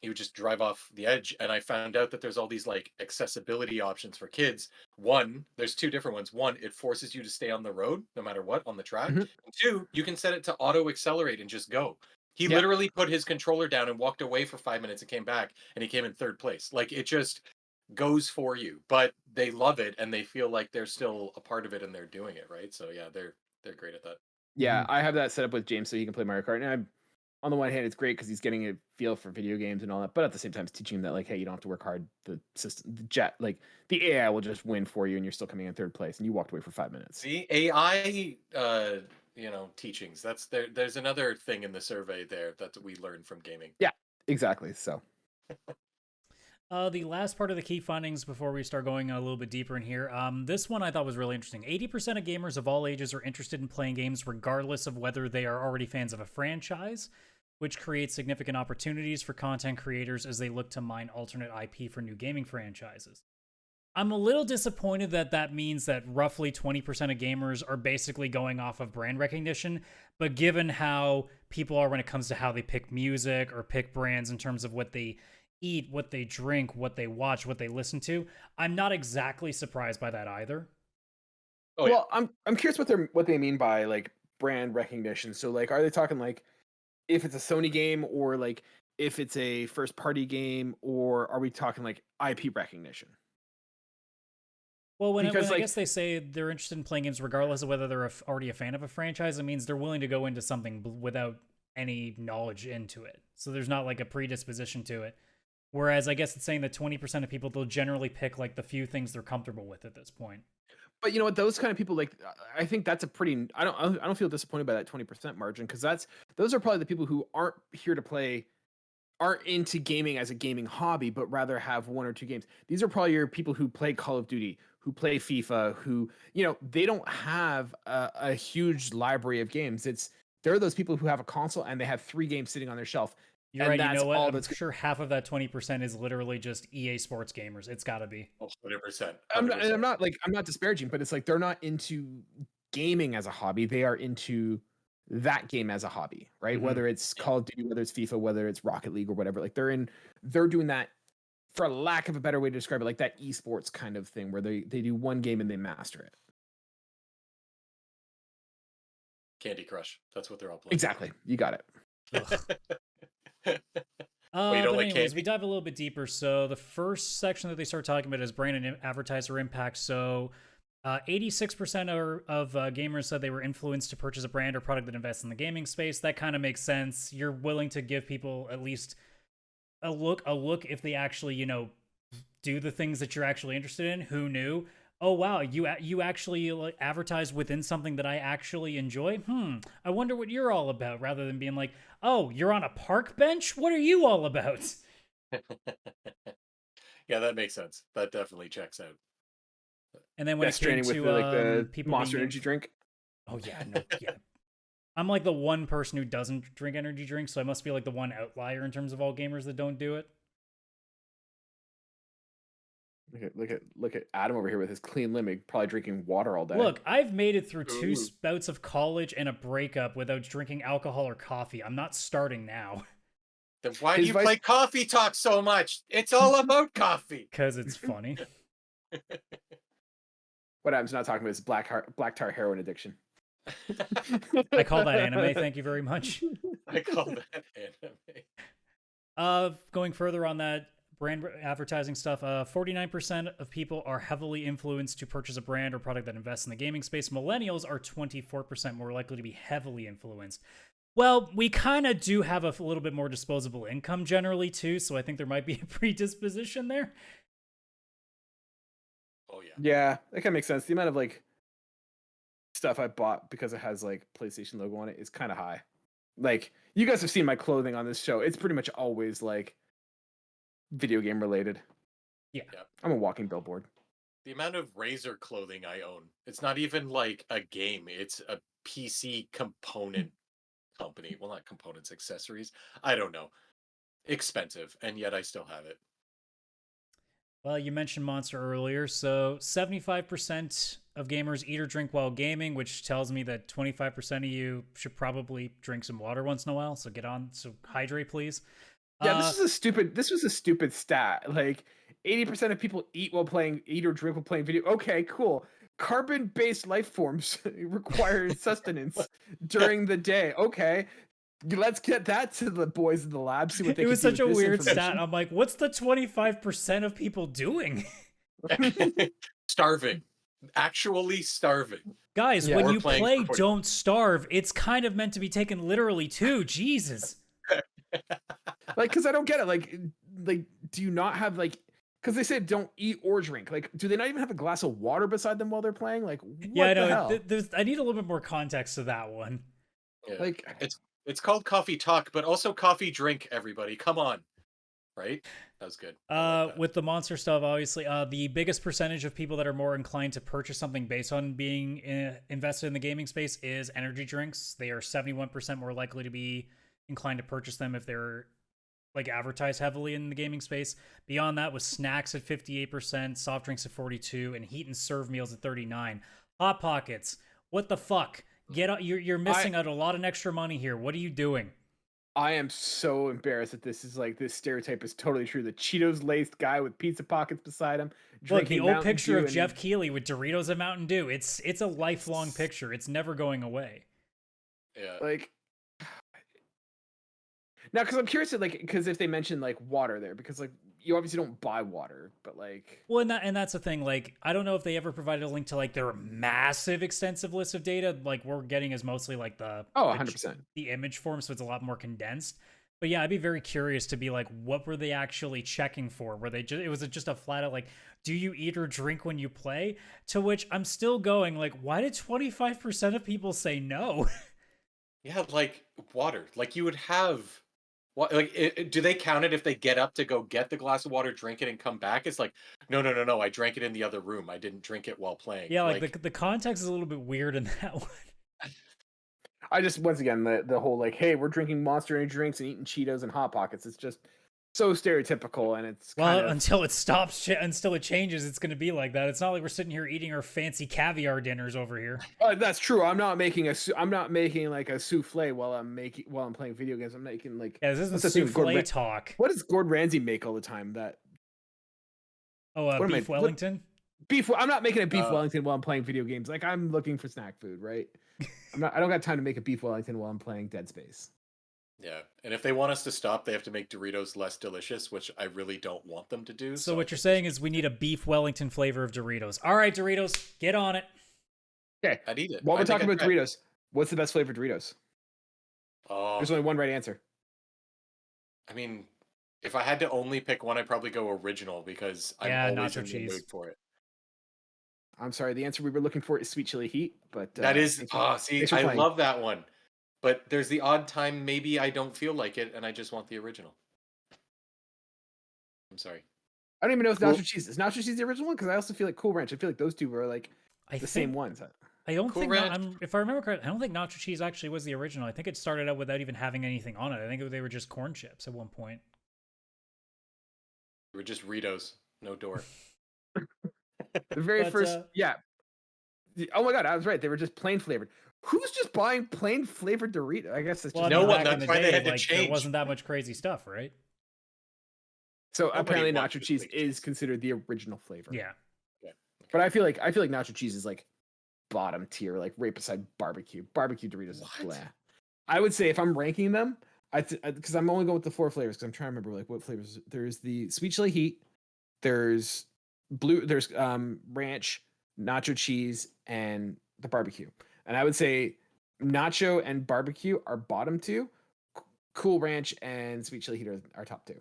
He would just drive off the edge, and I found out that there's all these like accessibility options for kids. One, there's two different ones. One, it forces you to stay on the road no matter what on the track. Mhm. And two, you can set it to auto accelerate and just go. He Yep. literally put his controller down and walked away for 5 minutes and came back, and he came in third place. Like, it just goes for you, but they love it and they feel like they're still a part of it and they're doing it, right? So yeah, they're great at that. Yeah, I have that set up with James so he can play Mario Kart. And on the one hand, it's great because he's getting a feel for video games and all that, but at the same time, it's teaching him that, like, hey, you don't have to work hard. The system, the AI will just win for you, and you're still coming in third place, and you walked away for 5 minutes. The AI, teachings. There's another thing in the survey there that we learned from gaming. Yeah, exactly. So. The last part of the key findings before we start going a little bit deeper in here. This one I thought was really interesting. 80% of gamers of all ages are interested in playing games regardless of whether they are already fans of a franchise, which creates significant opportunities for content creators as they look to mine alternate IP for new gaming franchises. I'm a little disappointed that means that roughly 20% of gamers are basically going off of brand recognition, but given how people are when it comes to how they pick music or pick brands in terms of what they eat, what they drink, what they watch, what they listen to, I'm not exactly surprised by that either. Oh, yeah. Well, I'm curious what they mean by, like, brand recognition. So, like, are they talking, like, if it's a Sony game, or, like, if it's a first party game, or are we talking, like, IP recognition? Well, when Because, I like, guess they say they're interested in playing games regardless of whether they're already a fan of a franchise, it means they're willing to go into something without any knowledge into it. So there's not like a predisposition to it. Whereas I guess it's saying that 20% of people, they'll generally pick like the few things they're comfortable with at this point. But you know what? Those kind of people, like, I think that's a pretty. I don't feel disappointed by that 20% margin, because those are probably the people who aren't here to play, aren't into gaming as a gaming hobby, but rather have one or two games. These are probably your people who play Call of Duty, who play FIFA, who, they don't have a huge library of games. They're those people who have a console and they have 3 games sitting on their shelf. You're and right. that's You know what? all I'm that's sure half of that 20% is literally just EA Sports gamers. It's got to be. 100%. I'm not disparaging, but it's like they're not into gaming as a hobby. They are into that game as a hobby, right? Mhm. Whether it's Call of Duty, whether it's FIFA, whether it's Rocket League or whatever. Like they're doing that, for lack of a better way to describe it, like that esports kind of thing where they do one game and they master it. Candy Crush. That's what they're all playing. Exactly. You got it. Well, you don't But like anyways, candy? we dive a little bit deeper. So the first section that they start talking about is brand and advertiser impact. So 86% of gamers said they were influenced to purchase a brand or product that invests in the gaming space. That kind of makes sense. You're willing to give people at least a look if they actually, do the things that you're actually interested in. Who knew? Oh wow, you actually like, advertise within something that I actually enjoy. I wonder what you're all about. Rather than being like, oh, you're on a park bench. What are you all about? Yeah, that makes sense. That definitely checks out. And then when Death it came Stranding to with the people Monster being Energy drink. Oh yeah, no, yeah. I'm like the one person who doesn't drink energy drinks, so I must be like the one outlier in terms of all gamers that don't do it. Look at Adam over here with his clean limit, probably drinking water all day. Look, I've made it through 2 Ooh. spouts of college and a breakup without drinking alcohol or coffee. I'm not starting now. Then why do His you vice- play Coffee Talk so much? It's all about coffee. Because it's funny. What Adam's not talking about is black tar heroin addiction. I call that anime, thank you very much. I call that anime. Going further on that brand advertising stuff, 49% of people are heavily influenced to purchase a brand or product that invests in the gaming space. Millennials are 24% more likely to be heavily influenced. Well, we kind of do have a little bit more disposable income generally too, so I think there might be a predisposition there. Oh yeah. Yeah, that kind of makes sense. The amount of like stuff I bought because it has like PlayStation logo on it is kind of high. Like, you guys have seen my clothing on this show. It's pretty much always like video game related. Yeah. Yep. I'm a walking billboard. The amount of Razer clothing I own, it's not even like a game. It's a PC component company. Well, not components, accessories. I don't know. Expensive, and yet I still have it. Well, you mentioned Monster earlier, so 75% of gamers eat or drink while gaming, which tells me that 25% of you should probably drink some water once in a while. So get on, so hydrate, please. Yeah, this was a stupid stat. Like 80% of people eat or drink while playing video. Okay, cool. Carbon-based life forms require sustenance during the day. Okay. let's get that to the boys in the lab. See what they It can was do such a with this weird stat. information. I'm like, what's the 25% of people doing? Starving. Actually starving. Guys, Yeah. when Or you playing play for 40. Don't Starve, it's kind of meant to be taken literally too. Jesus. Like, because I don't get it. Like, do you not have like? Because they said don't eat or drink. Like, do they not even have a glass of water beside them while they're playing? Like, what Yeah, I the know. hell? I need a little bit more context to that one. Yeah. Like, It's called coffee talk, but also coffee drink, everybody. Come on. Right? That was good. I like that. With the monster stuff, obviously, the biggest percentage of people that are more inclined to purchase something based on being invested in the gaming space is energy drinks. They are 71% more likely to be inclined to purchase them if they're like advertised heavily in the gaming space. Beyond that was snacks at 58%, soft drinks at 42%, and heat and serve meals at 39%. Hot Pockets, what the fuck? Get out! You're missing out a lot of extra money here. What are you doing? I am so embarrassed that this is like this stereotype is totally true. The Cheetos laced guy with pizza pockets beside him. Look, the drinking old Mountain picture Dew of and- Jeff Keighley with Doritos and Mountain Dew. It's a lifelong picture. It's never going away. Yeah. Like, now, because I'm curious, like, because if they mention like water there, because like you obviously don't buy water, but like, Well, and that's the thing. Like, I don't know if they ever provided a link to like their massive, extensive list of data. Like, we're getting is mostly like the 100%. the image form, so it's a lot more condensed. But yeah, I'd be very curious to be like, what were they actually checking for? Were they just, it was just a flat out like, do you eat or drink when you play? To which I'm still going like, why did 25% of people say no? Yeah, like water. Like you would have what like do they count it if they get up to go get the glass of water, drink it, and come back? It's like, no. I drank it in the other room. I didn't drink it while playing. Yeah, like the context is a little bit weird in that one. I just once again the whole like, hey, we're drinking Monster Energy drinks and eating Cheetos and Hot Pockets. It's just so stereotypical, and it's Well, kind of, until it stops, until it changes, it's going to be like that. It's not like we're sitting here eating our fancy caviar dinners over here. that's true. I'm not making like a souffle while I'm playing video games. I'm making like, Yeah, this isn't what's that thing, souffle talk. what does Gordon Ramsay make all the time? That Oh, what am beef I- Wellington. beef. I'm not making a beef Wellington while I'm playing video games. Like, I'm looking for snack food, right? I don't got time to make a beef Wellington while I'm playing Dead Space. Yeah, and if they want us to stop, they have to make Doritos less delicious, which I really don't want them to do. So what you're saying is we need a beef Wellington flavor of Doritos. All right, Doritos, get on it. Okay, I'd eat it. while we're I think talking I'd about try it. Doritos, what's the best flavor Doritos? Oh, There's only one right answer. I mean, if I had to only pick one, I'd probably go original because I'm Yeah, always nacho in the cheese. mood for it. I'm sorry, the answer we were looking for is sweet chili heat, but That is, thanks for- see, thanks for I playing. love that one. But there's the odd time maybe I don't feel like it and I just want the original. I'm sorry. I don't even know if Cool. nacho cheese is nacho cheese the original one, because I also feel like Cool Ranch. I feel like those two were like the same ones. I don't Cool think, Ranch. if I remember correctly, I don't think nacho cheese actually was the original. I think it started out without even having anything on it. I think they were just corn chips at one point. They were just Ritos, no door. The very But, first, yeah. Oh my god, I was right. They were just plain flavored. Who's just buying plain flavored Doritos? I guess it's Well, just I mean, No one, back in that's the why they day, had to like, change. there wasn't that much crazy stuff, right? so Nobody apparently wants nacho the cheese big is cheese. considered the original flavor. Yeah. But I feel like nacho cheese is like bottom tier, like right beside barbecue. Barbecue Doritos is What? blah. I would say if I'm ranking them, because I'm only going with the 4 flavors because I'm trying to remember like what flavors. There's the sweet chili heat, there's ranch, nacho cheese, and the barbecue. And I would say nacho and barbecue are bottom 2. Cool Ranch and sweet chili heat are top 2.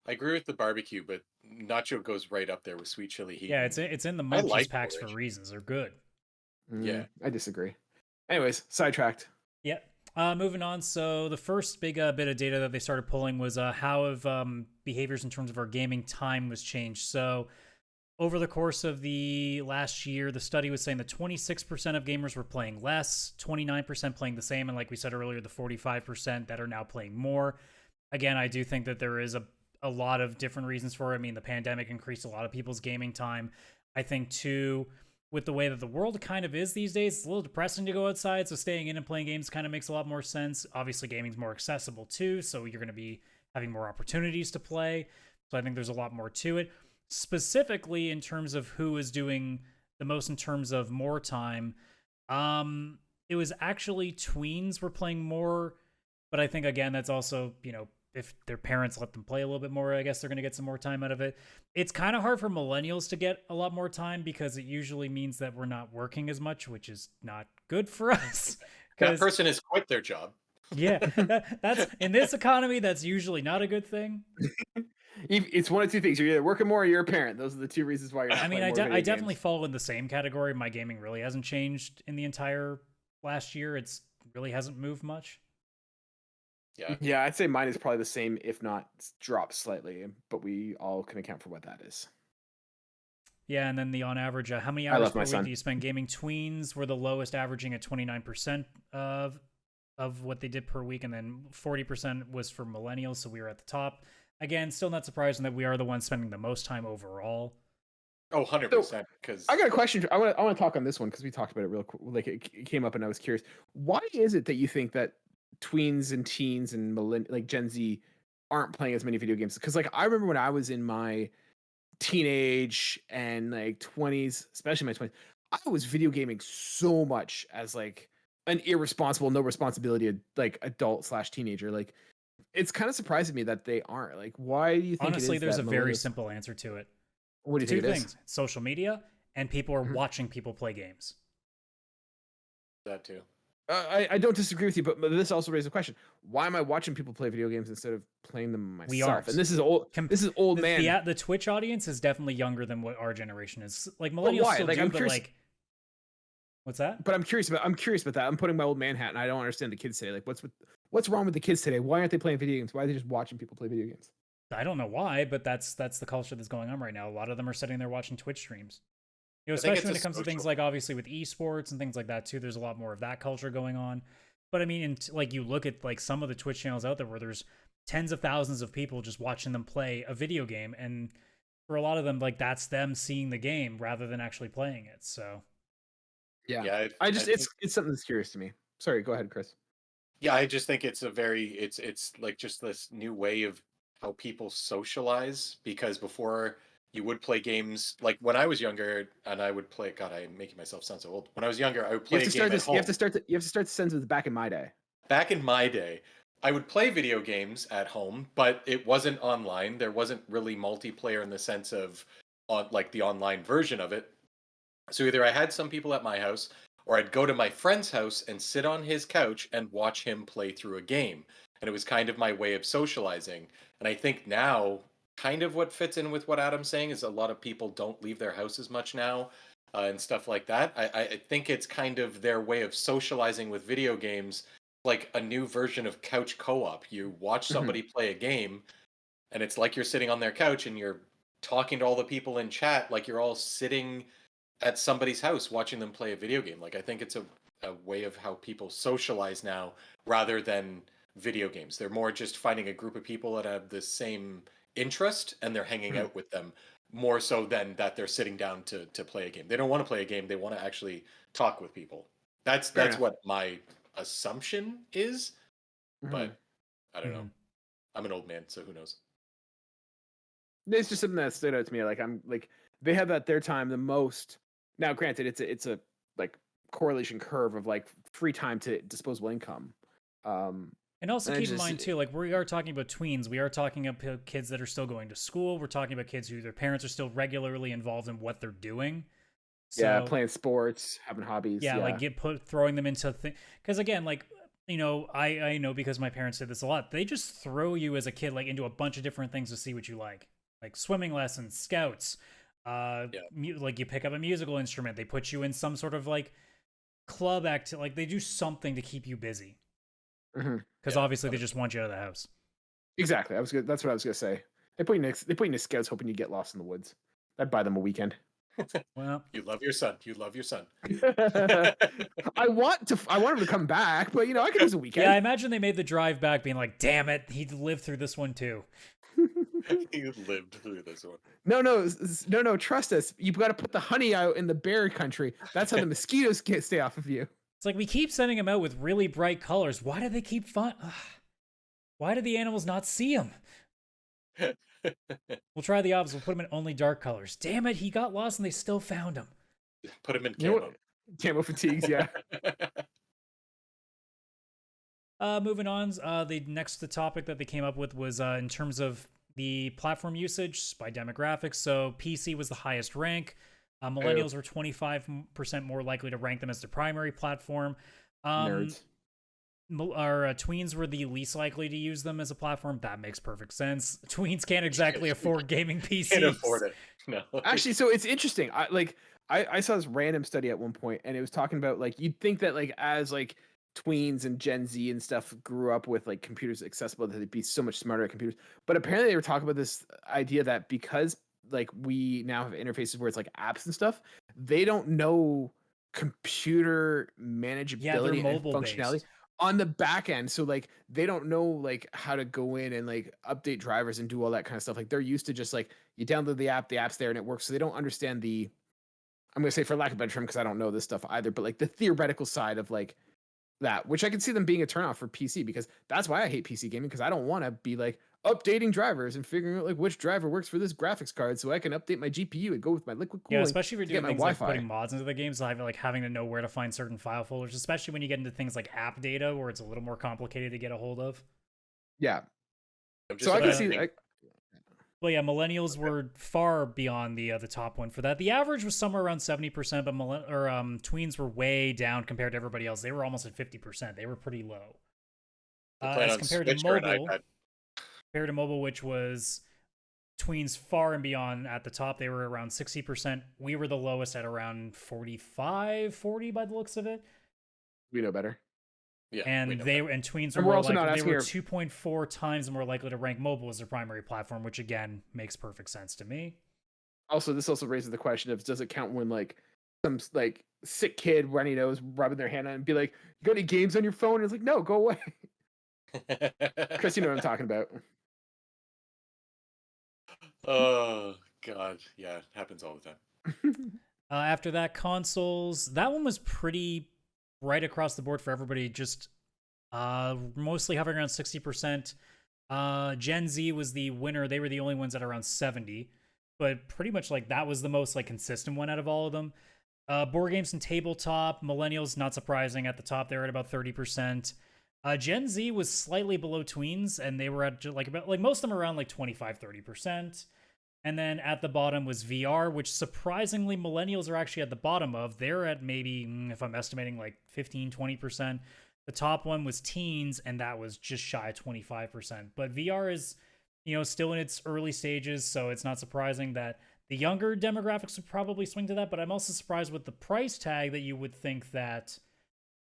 I agree with the barbecue, but nacho goes right up there with sweet chili heat. Yeah, it's in the I Munchies like packs for Cool Ranch. reasons. They're good. Yeah. I disagree. Anyways, sidetracked. Yeah. Moving on. So the first big bit of data that they started pulling was how have behaviors in terms of our gaming time was changed. So over the course of the last year, the study was saying that 26% of gamers were playing less, 29% playing the same, and like we said earlier, the 45% that are now playing more. Again, I do think that there is a lot of different reasons for it. I mean, the pandemic increased a lot of people's gaming time. I think, too, with the way that the world kind of is these days, it's a little depressing to go outside, so staying in and playing games kind of makes a lot more sense. Obviously, gaming's more accessible, too, so you're going to be having more opportunities to play. So I think there's a lot more to it. Specifically, in terms of who is doing the most in terms of more time, it was actually tweens were playing more But I think, again, that's also, if their parents let them play a little bit more, I guess they're going to get some more time out of it. It's kind of hard for millennials to get a lot more time because it usually means that we're not working as much, which is not good for us. That person has quit their job. Yeah, that's in this economy, that's usually not a good thing. It's one of two things. You're either working more or you're a parent. Those are the two reasons why you're not playing more video I definitely games. fall in the same category. My gaming really hasn't changed in the entire last year. It's really hasn't moved much. Yeah, I'd say mine is probably the same, if not dropped slightly, but we all can account for what that is. Yeah, and then the on average, how many I hours love per my week son. do you spend gaming? Tweens were the lowest, averaging at 29% of what they did per week, and then 40% was for millennials, so we were at the top. Again, still not surprising that we are the ones spending the most time overall. Oh, 100%. Because I got a question. I want to talk on this one because we talked about it real quick. Like it came up, and I was curious. Why is it that you think that tweens and teens and like Gen Z aren't playing as many video games? Because like I remember when I was in my teenage and like 20s, especially my 20s, I was video gaming so much as like an irresponsible, no responsibility like adult/teenager. Like it's kind of surprising me that they aren't. Like, why do you think? Honestly, there's a very millennials... simple answer to it. What do you Two think? things: social media, and people are watching people play games. that too. I don't disagree with you, but this also raises a question: why am I watching people play video games instead of playing them myself? We are. And this is old. This is old man. The Twitch audience is definitely younger than what our generation is. Like millennials why? still Like, do, I'm but curious... like, what's that? But I'm curious about that. I'm putting my old man hat, and I don't understand the kids today. Like, what's wrong with the kids today? Why aren't they playing video games? Why are they just watching people play video games? I don't know why, but that's the culture that's going on right now. A lot of them are sitting there watching Twitch streams. Especially when it comes to things like, obviously, with esports and things like that too. There's a lot more of that culture going on. But I mean, like, you look at like some of the Twitch channels out there where there's tens of thousands of people just watching them play a video game, and for a lot of them, like, that's them seeing the game rather than actually playing it. So Yeah. It's something that's curious to me. Sorry, go ahead, Chris. Yeah, I just think it's like just this new way of how people socialize, because before you would play games like when I was younger and I would play. God, I'm making myself sound so old. When I was younger, I would play a game at home. You have to start the sentence with back in my day. Back in my day, I would play video games at home, but it wasn't online. There wasn't really multiplayer in the sense of like the online version of it. So either I had some people at my house, or I'd go to my friend's house and sit on his couch and watch him play through a game. And it was kind of my way of socializing. And I think now, kind of what fits in with what Adam's saying is a lot of people don't leave their house as much now and stuff like that. I think it's kind of their way of socializing with video games, like a new version of couch co-op. You watch somebody play a game, and it's like you're sitting on their couch and you're talking to all the people in chat like you're all sitting at somebody's house watching them play a video game. Like, I think it's a way of how people socialize now rather than video games. They're more just finding a group of people that have the same interest and they're hanging out with them, more so than that they're sitting down to play a game. They don't want to play a game. They want to actually talk with people. That's what my assumption is, but I don't know. I'm an old man, so who knows? It's just something that stood out to me. Like, I'm like, they have at their time the most. Now, granted, it's a like correlation curve of like free time to disposable income. And also keep in mind too, like, we are talking about tweens. We are talking about kids that are still going to school. We're talking about kids who their parents are still regularly involved in what they're doing. So, playing sports, having hobbies. Like throwing them into things. Because again, like, I know because my parents did this a lot. They just throw you as a kid like into a bunch of different things to see what you like swimming lessons, scouts. Like, you pick up a musical instrument. They put you in some sort of like club act. Like, they do something to keep you busy. Because obviously they just want you out of the house. Exactly. That's what I was gonna say. They put you in scouts hoping you get lost in the woods. I'd buy them a weekend. Well, you love your son. I want him to come back, but I could use a weekend. Yeah, I imagine they made the drive back being like, damn it, he lived through this one too. He lived through this one. No, trust us. You've got to put the honey out in the bear country. That's how the mosquitoes can't stay off of you. It's like, we keep sending them out with really bright colors. Why do they keep why do the animals not see them? We'll try the opposite. We'll put him in only dark colors. Damn it, he got lost and they still found him. Put him in camo. Camo fatigues, yeah. Moving on, the next topic that they came up with was in terms of the platform usage by demographics. So PC was the highest rank. Millennials were 25% more likely to rank them as their primary platform. Nerds. Our tweens were the least likely to use them as a platform. That makes perfect sense. Tweens can't exactly afford gaming PCs. Can't afford it. No. Actually, so it's interesting. I saw this random study at one point, and it was talking about like you'd think that like as like tweens and Gen Z and stuff grew up with like computers accessible that they'd be so much smarter at computers. But apparently they were talking about this idea that because like we now have interfaces where it's like apps and stuff, they don't know computer manageability and functionality mobile-based. on the back end. So like they don't know like how to go in and like update drivers and do all that kind of stuff. Like they're used to just like you download the app's there and it works. So they don't understand the, I'm gonna say for lack of a better term, because I don't know this stuff either, but like the theoretical side of like that, which I can see them being a turnoff for PC, because that's why I hate PC gaming, because I don't want to be like updating drivers and figuring out like which driver works for this graphics card so I can update my GPU and go with my liquid cooling. Yeah, especially if you're doing things like Wi-Fi. putting mods into the game, so like having to know where to find certain file folders, especially when you get into things like app data where it's a little more complicated to get a hold of. Yeah. I'm So I can just see thinking- Well, yeah, millennials were far beyond the top one for that. The average was somewhere around 70%, but tweens were way down compared to everybody else. They were almost at 50%. They were pretty low. I plan As on compared to Switch or an mobile, iPad. which was tweens far and beyond at the top, they were around 60%. We were the lowest at around 45, 40 by the looks of it. We know better. Yeah, And we know they that. and tweens And were we're more also not likely, they asking were 2.4 times more likely to rank mobile as their primary platform, which again makes perfect sense to me. Also, this also raises the question of, does it count when like some like sick kid runny nose rubbing their hand on it and be like, you got any games on your phone? And it's like, no, go away. Chris, you know what I'm talking about. Oh God, yeah, it happens all the time. After that, consoles. That one was pretty right across the board for everybody. Just mostly hovering around 60%. Gen Z was the winner. They were the only ones at around 70, but pretty much like that was the most like consistent one out of all of them. Board games and tabletop. Millennials, not surprising, at the top. They're at about 30%. Gen Z was slightly below tweens, and they were at like about like most of them around like 25-30%. And then at the bottom was VR, which surprisingly millennials are actually at the bottom of. They're at maybe, if I'm estimating, like 15-20%. The top one was teens, and that was just shy of 25%. But VR is, still in its early stages, so it's not surprising that the younger demographics would probably swing to that. But I'm also surprised with the price tag that you would think that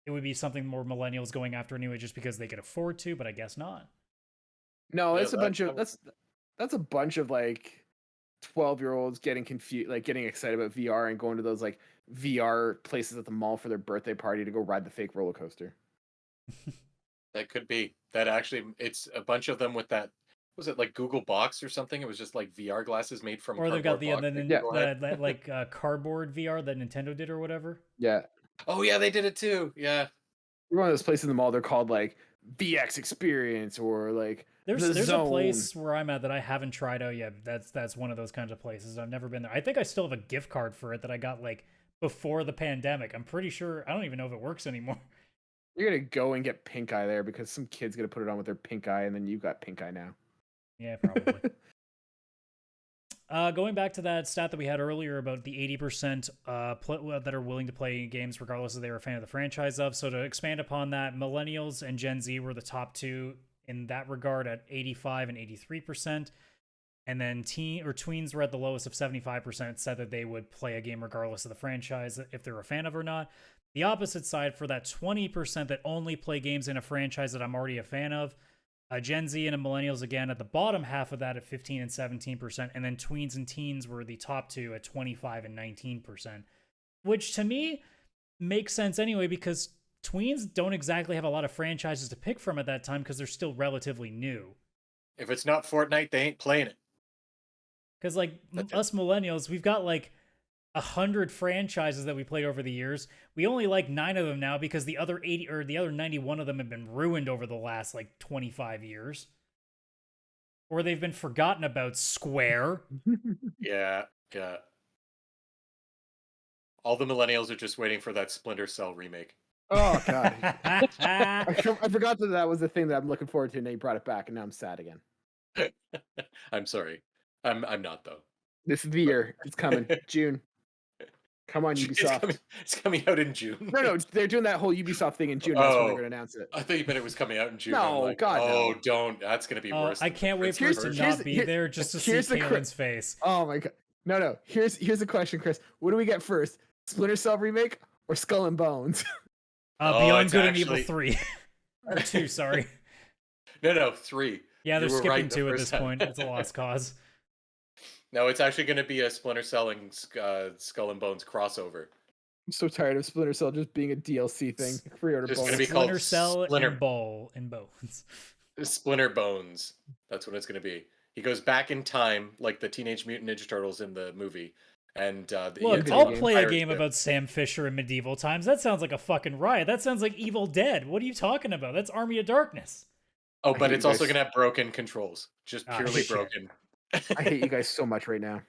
it would be something more millennials going after anyway, just because they could afford to, but I guess not. No, Yeah, it's a bunch of that's a bunch of like 12-year-olds getting confused, like getting excited about VR and going to those like VR places at the mall for their birthday party to go ride the fake roller coaster. That could be. That actually, it's a bunch of them with that. Was it like Google Box or something? It was just like VR glasses made from. Or they've got the cardboard box. like cardboard VR that Nintendo did or whatever. Yeah. Oh yeah, they did it too. Yeah. You're one of those places in the mall, they're called like VX Experience or like There's the a Zone. place where I'm at that I haven't tried out yet. That's one of those kinds of places. I've never been there. I think I still have a gift card for it that I got like before the pandemic. I'm pretty sure. I don't even know if it works anymore. You're gonna go and get pink eye there because some kid's gonna put it on with their pink eye, and then you got pink eye now. Yeah, probably. Going back to that stat that we had earlier about the 80% that are willing to play games regardless if they were a fan of the franchise of. So to expand upon that, millennials and Gen Z were the top two in that regard at 85 and 83%. And then tweens were at the lowest of 75%, said that they would play a game regardless of the franchise if they're a fan of or not. The opposite side for that 20% that only play games in a franchise that I'm already a fan of, Gen Z and millennials again at the bottom half of that at 15 and 17%, and then tweens and teens were the top two at 25 and 19%, which to me makes sense anyway because tweens don't exactly have a lot of franchises to pick from at that time because they're still relatively new. If it's not Fortnite, they ain't playing it. Because like us millennials, we've got like 100 franchises that we played over the years. We only like 9 of them now because the other 80 or the other 91 of them have been ruined over the last like 25 years. Or they've been forgotten about. Square. Yeah. All the millennials are just waiting for that Splinter Cell remake. Oh god. I forgot that was the thing that I'm looking forward to, and now you brought it back, and now I'm sad again. I'm sorry. I'm not though. This is the year. It's coming. June. Come on, Ubisoft. It's coming out in June. No, they're doing that whole Ubisoft thing in June. That's when they're going to announce it. I thought you meant it was coming out in June. No, like, God, oh, no. don't. That's going to be worse. I can't wait for it to not be there just to see Kaylan's face. Oh my god. No. Here's the question, Chris. What do we get first? Splinter Cell remake or Skull and Bones? Beyond Good and Evil 3. Or 2, sorry. No, 3. Yeah, they're skipping 2 at this point. It's a lost cause. No, it's actually going to be a Splinter Cell and Skull and Bones crossover. I'm so tired of Splinter Cell just being a DLC thing. Pre-order Just bonus. gonna be called Splinter Cell Splinter and Bones. Splinter Bones. That's what it's going to be. He goes back in time, like the Teenage Mutant Ninja Turtles in the movie. And look, I'll play a game about Sam Fisher in medieval times. That sounds like a fucking riot. That sounds like Evil Dead. What are you talking about? That's Army of Darkness. Oh, but it's also going to have broken controls. Just purely broken. I hate you guys so much right now.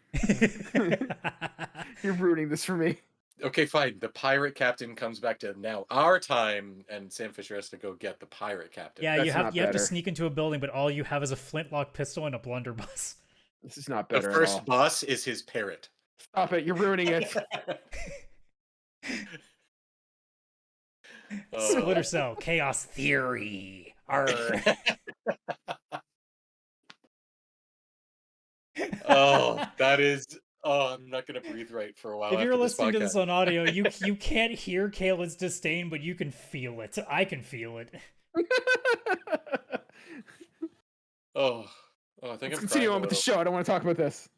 You're ruining this for me. Okay, fine. The pirate captain comes back to now our time, and Sam Fisher has to go get the pirate captain. Yeah, you have to sneak into a building, but all you have is a flintlock pistol and a blunderbuss. This is not better. The first boss is his parrot. Stop it! You're ruining it. Splinter Cell, Chaos Theory. Oh, that is. Oh, I'm not gonna breathe right for a while. If you're listening to this on audio, you can't hear Kayla's disdain, but you can feel it. I can feel it. I think Let's continue on with the show. I don't want to talk about this.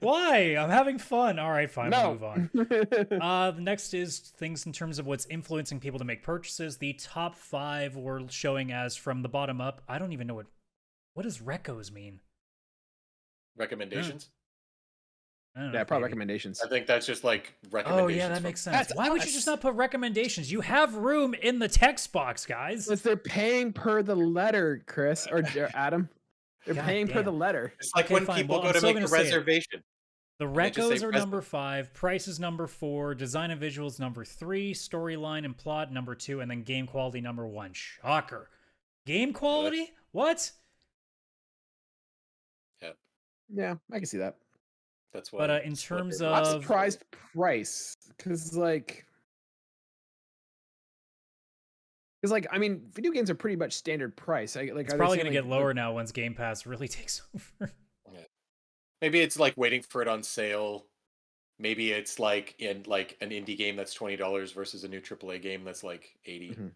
Why? I'm having fun. All right, fine. No. We'll move on. The next is things in terms of what's influencing people to make purchases. The top 5 we're showing as from the bottom up. I don't even know what does recos mean. Recommendations. Yeah, probably recommendations. I think that's just like recommendations. Oh yeah, that makes sense. Why would you just not put recommendations? You have room in the text box, guys. Because they're paying per the letter, Chris or Adam. They're paying per the letter. It's like when people go to make a reservation. The recos are number 5, price is number 4, design and visuals number 3, storyline and plot number 2, and then game quality number 1. Shocker. Game quality? What? Yeah, I can see that. That's what. But in terms of, I'm surprised price, because I mean, video games are pretty much standard price. It's probably going to get lower now once Game Pass really takes over. Yeah. Maybe it's like waiting for it on sale. Maybe it's like in like an indie game that's $20 versus a new AAA game that's like $80. Mm-hmm.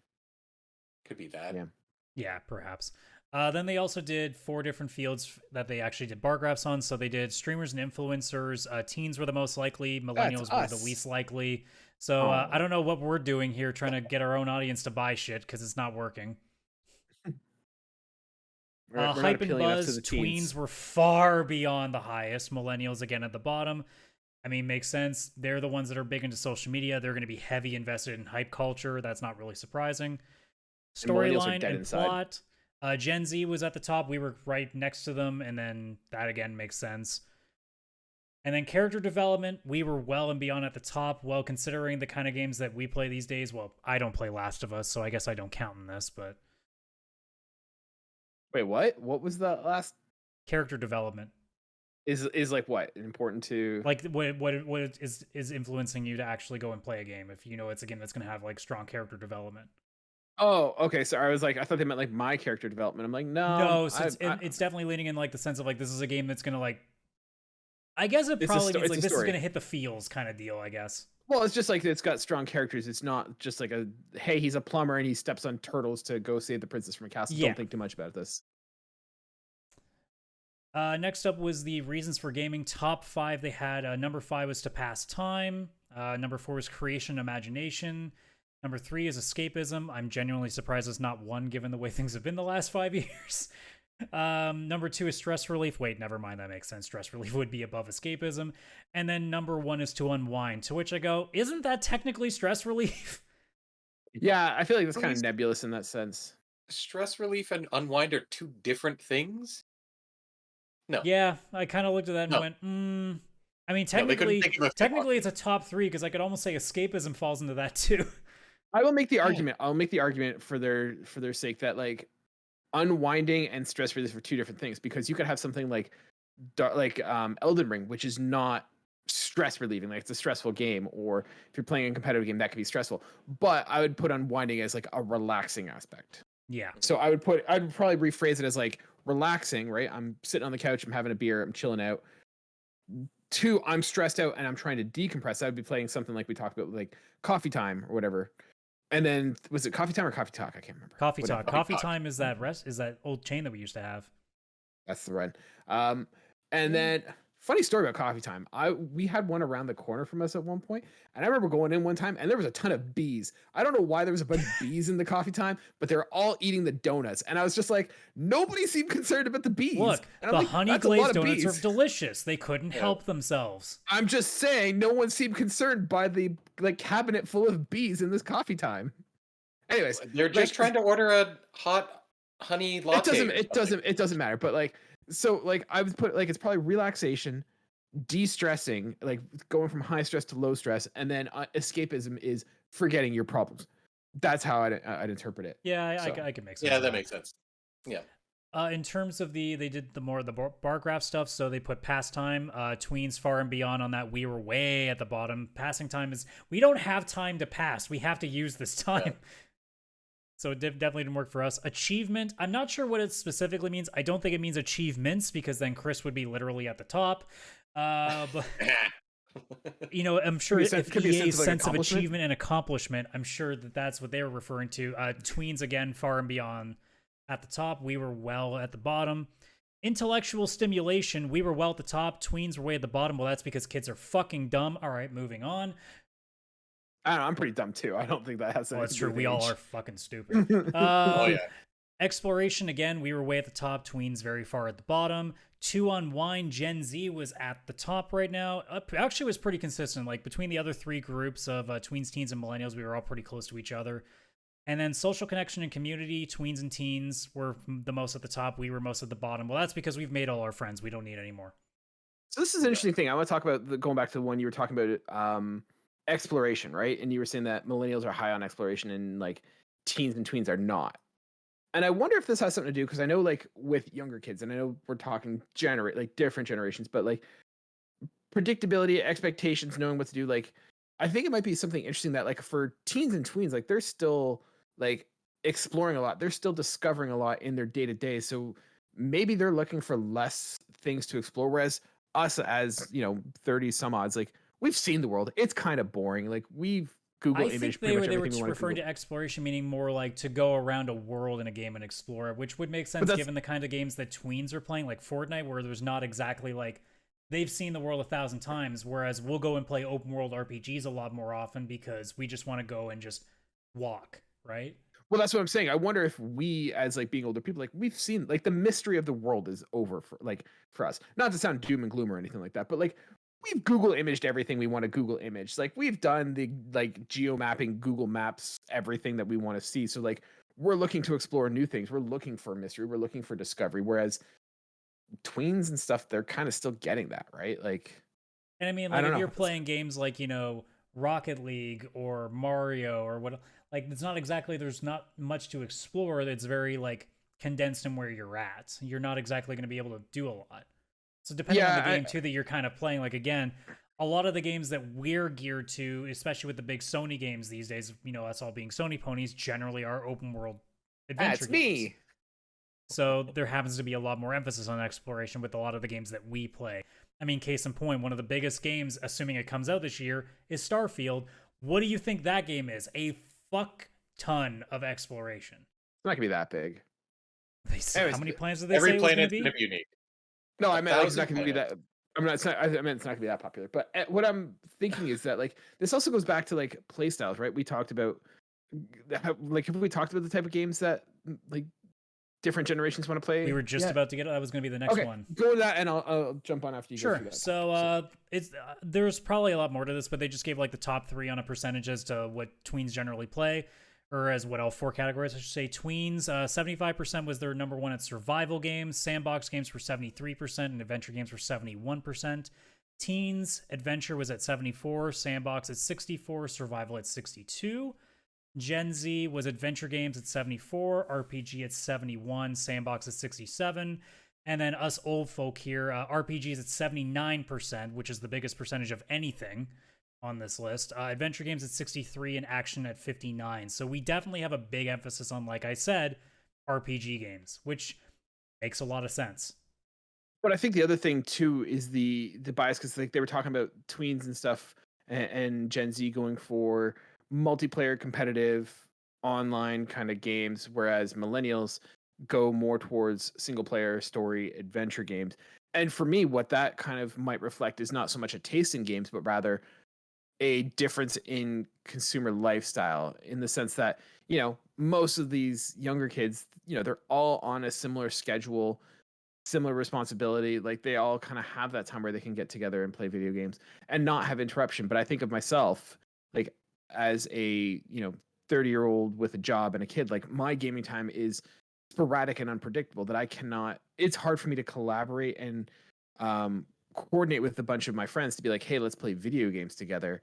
Could be that. Yeah, perhaps. Then they also did 4 different fields that they actually did bar graphs on. So they did streamers and influencers. Teens were the most likely. Millennials were the least likely. So I don't know what we're doing here trying to get our own audience to buy shit because it's not working. Hype and buzz, tweens were far beyond the highest. Millennials, again, at the bottom. I mean, makes sense. They're the ones that are big into social media. They're going to be heavy invested in hype culture. That's not really surprising. Storyline and plot. Gen Z was at the top. We were right next to them, and then that again makes sense. And then character development, we were well and beyond at the top. Well, considering the kind of games that we play these days, well, I don't play Last of Us, so I guess I don't count in this, but... Wait, what? What was the last? Character development. Is like what? Important to... Like, what is influencing you to actually go and play a game, if you know it's a game that's going to have, like, strong character development. Oh, okay. So I was like, I thought they meant like my character development. I'm like, no. So it's definitely leaning in like the sense of like this is a game that's gonna like. I guess it probably means like this is gonna hit the feels kind of deal. I guess. Well, it's just like it's got strong characters. It's not just like hey, he's a plumber and he steps on turtles to go save the princess from a castle. Yeah. Don't think too much about this. Next up was the reasons for gaming. Top 5 they had. Number 5 was to pass time. Number 4 was creation, imagination. Number 3 is escapism. I'm genuinely surprised it's not 1 given the way things have been the last 5 years. Number 2 is stress relief. Wait, never mind. That makes sense. Stress relief would be above escapism. And then number 1 is to unwind, to which I go, isn't that technically stress relief? Yeah, I feel like that's kind of nebulous in that sense. Stress relief and unwind are 2 different things? No. Yeah, I kind of looked at that and went, I mean, technically it's a top 3 because I could almost say escapism falls into that too. I will make the argument. I'll make the argument for their sake that like unwinding and stress relief are two different things, because you could have something like Elden Ring, which is not stress relieving, like it's a stressful game, or if you're playing a competitive game that could be stressful. But I would put unwinding as like a relaxing aspect. Yeah. So I'd probably rephrase it as like relaxing, right? I'm sitting on the couch, I'm having a beer, I'm chilling out. Two, I'm stressed out and I'm trying to decompress. I would be playing something like we talked about, like Coffee Time or whatever. And then was it Coffee Time or Coffee Talk? I can't remember. Coffee Talk. Coffee Time is that old chain that we used to have. That's the one. And then funny story about Coffee Time. We had one around the corner from us at one point, and I remember going in one time and there was a ton of bees. I don't know why there was a bunch of bees in the Coffee Time, but they were all eating the donuts. And I was just like, nobody seemed concerned about the bees. Look, the honey glazed donuts are delicious. They couldn't help themselves. I'm just saying, no one seemed concerned by the like cabinet full of bees in this Coffee Time. Anyways, they're just trying to order a hot honey latte. It doesn't matter. But like, so like I would put like it's probably relaxation, de-stressing, like going from high stress to low stress, and then escapism is forgetting your problems. That's how I'd interpret it. Yeah, I can make sense. Yeah, that makes sense. Yeah. In terms of they did the bar graph stuff, so they put pastime, tweens far and beyond on that. We were way at the bottom. Passing time is, we don't have time to pass. We have to use this time. Yeah. So it definitely didn't work for us. Achievement, I'm not sure what it specifically means. I don't think it means achievements, because then Chris would be literally at the top. But you know, I'm sure if EA's sense of achievement and accomplishment, I'm sure that's what they were referring to. Tweens, again, far and beyond at the top. We were well at the bottom. Intellectual stimulation, we were well at the top. Tweens were way at the bottom. Well, that's because kids are fucking dumb. All right, moving on. I don't know, I'm pretty dumb too. I don't think that has anything that's true. to do with We age. all are fucking stupid. Oh yeah. Exploration, again, we were way at the top. Tweens very far at the bottom. To unwind, Gen Z was at the top right now. Actually was pretty consistent. Like between the other three groups of tweens, teens, and millennials, we were all pretty close to each other. And then social connection and community, tweens and teens were the most at the top. We were most at the bottom. Well, that's because we've made all our friends. We don't need any more. So this is an interesting thing. I want to talk about going back to the one you were talking about, exploration, right? And you were saying that millennials are high on exploration and like teens and tweens are not. And I wonder if this has something to do, because I know like with younger kids, and I know we're talking like different generations, but like predictability, expectations, knowing what to do. Like I think it might be something interesting that like for teens and tweens, like they're still like exploring a lot. They're still discovering a lot in their day to day. So maybe they're looking for less things to explore. Whereas us as, 30 some odds, like we've seen the world. It's kind of boring. Like we've Google image pretty much everything we want to referring to exploration, meaning more like to go around a world in a game and explore it, which would make sense given the kind of games that tweens are playing, like Fortnite, where there's not exactly like they've seen the world 1,000 times, whereas we'll go and play open world RPGs a lot more often because we just want to go and just walk, right? Well, that's what I'm saying. I wonder if we, as like being older people, like we've seen like the mystery of the world is over for us. Not to sound doom and gloom or anything like that, but like we've Google imaged everything we want to Google image. Like we've done the like geo mapping, Google Maps, everything that we want to see. So like we're looking to explore new things. We're looking for mystery. We're looking for discovery. Whereas tweens and stuff, they're kind of still getting that, right? Like, and I mean, like if you're playing games like, Rocket League or Mario or what, like it's not exactly, there's not much to explore. It's very like condensed in where you're at. You're not exactly going to be able to do a lot. So depending on the game too that you're kind of playing, like again, a lot of the games that we're geared to, especially with the big Sony games these days, us all being Sony ponies, generally are open world adventure games. Me. So there happens to be a lot more emphasis on exploration with a lot of the games that we play. I mean, case in point, one of the biggest games, assuming it comes out this year, is Starfield. What do you think that game is? A fuck ton of exploration. It's not gonna be that big. How many planets do they say every it was going planet's to be? gonna be unique. No, I meant like, it's not going to be that. I meant it's not going to be that popular. But what I'm thinking is that like this also goes back to like play styles, right? We talked about have we talked about the type of games that like different generations want to play? We were just about to get it. That was going to be the next one. Go with that, and I'll jump on after you. Sure. Go through that. So it's there's probably a lot more to this, but they just gave like the top 3 on a percentage as to what tweens generally play. Or as what all 4 categories, I should say. Tweens, 75% was their number one at survival games. Sandbox games were 73%, and adventure games were 71%. Teens, adventure was at 74%, sandbox at 64%, survival at 62%. Gen Z was adventure games at 74, RPG at 71, sandbox at 67, and then us old folk here, RPGs at 79%, which is the biggest percentage of anything on this list. Adventure games at 63 and action at 59. So we definitely have a big emphasis on, like I said, RPG games, which makes a lot of sense. But I think the other thing too is the bias, because like they were talking about tweens and stuff, and Gen Z going for multiplayer, competitive, online kind of games, whereas millennials go more towards single player story adventure games. And for me, what that kind of might reflect is not so much a taste in games, but rather a difference in consumer lifestyle, in the sense that, you know, most of these younger kids, you know, they're all on a similar schedule, similar responsibility. Like they all kind of have that time where they can get together and play video games and not have interruption. But I think of myself, like as a, you know, 30-year-old with a job and a kid, like my gaming time is sporadic and unpredictable, that I cannot, it's hard for me to collaborate and coordinate with a bunch of my friends to be like, hey, let's play video games together.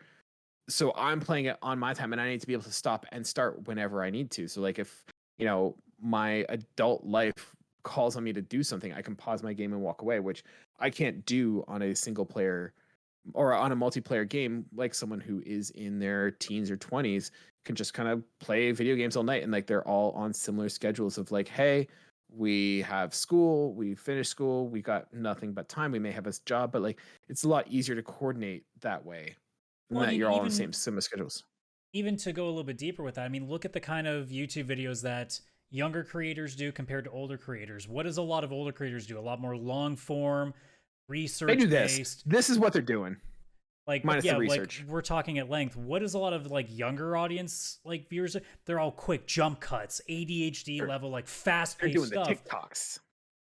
So I'm playing it on my time, and I need to be able to stop and start whenever I need to. So like if, you know, my adult life calls on me to do something, I can pause my game and walk away, which I can't do on a single player or on a multiplayer game. Like someone who is in their teens or 20s can just kind of play video games all night, and like they're all on similar schedules of like, hey, we have school, we finish school, we got nothing but time, we may have a job, but like it's a lot easier to coordinate that way, and Well, I that mean, you're all on the even same similar schedules. even to go a little bit deeper with that, I mean, look at the kind of YouTube videos that younger creators do compared to older creators. What does a lot of older creators do? A lot more long form, They research do based. this is what they're doing, Like, minus yeah, the like research. we're talking at length. What is a lot of like younger audience like viewers? They're all quick jump cuts, ADHD They're- level, like fast They're paced doing the stuff. TikToks.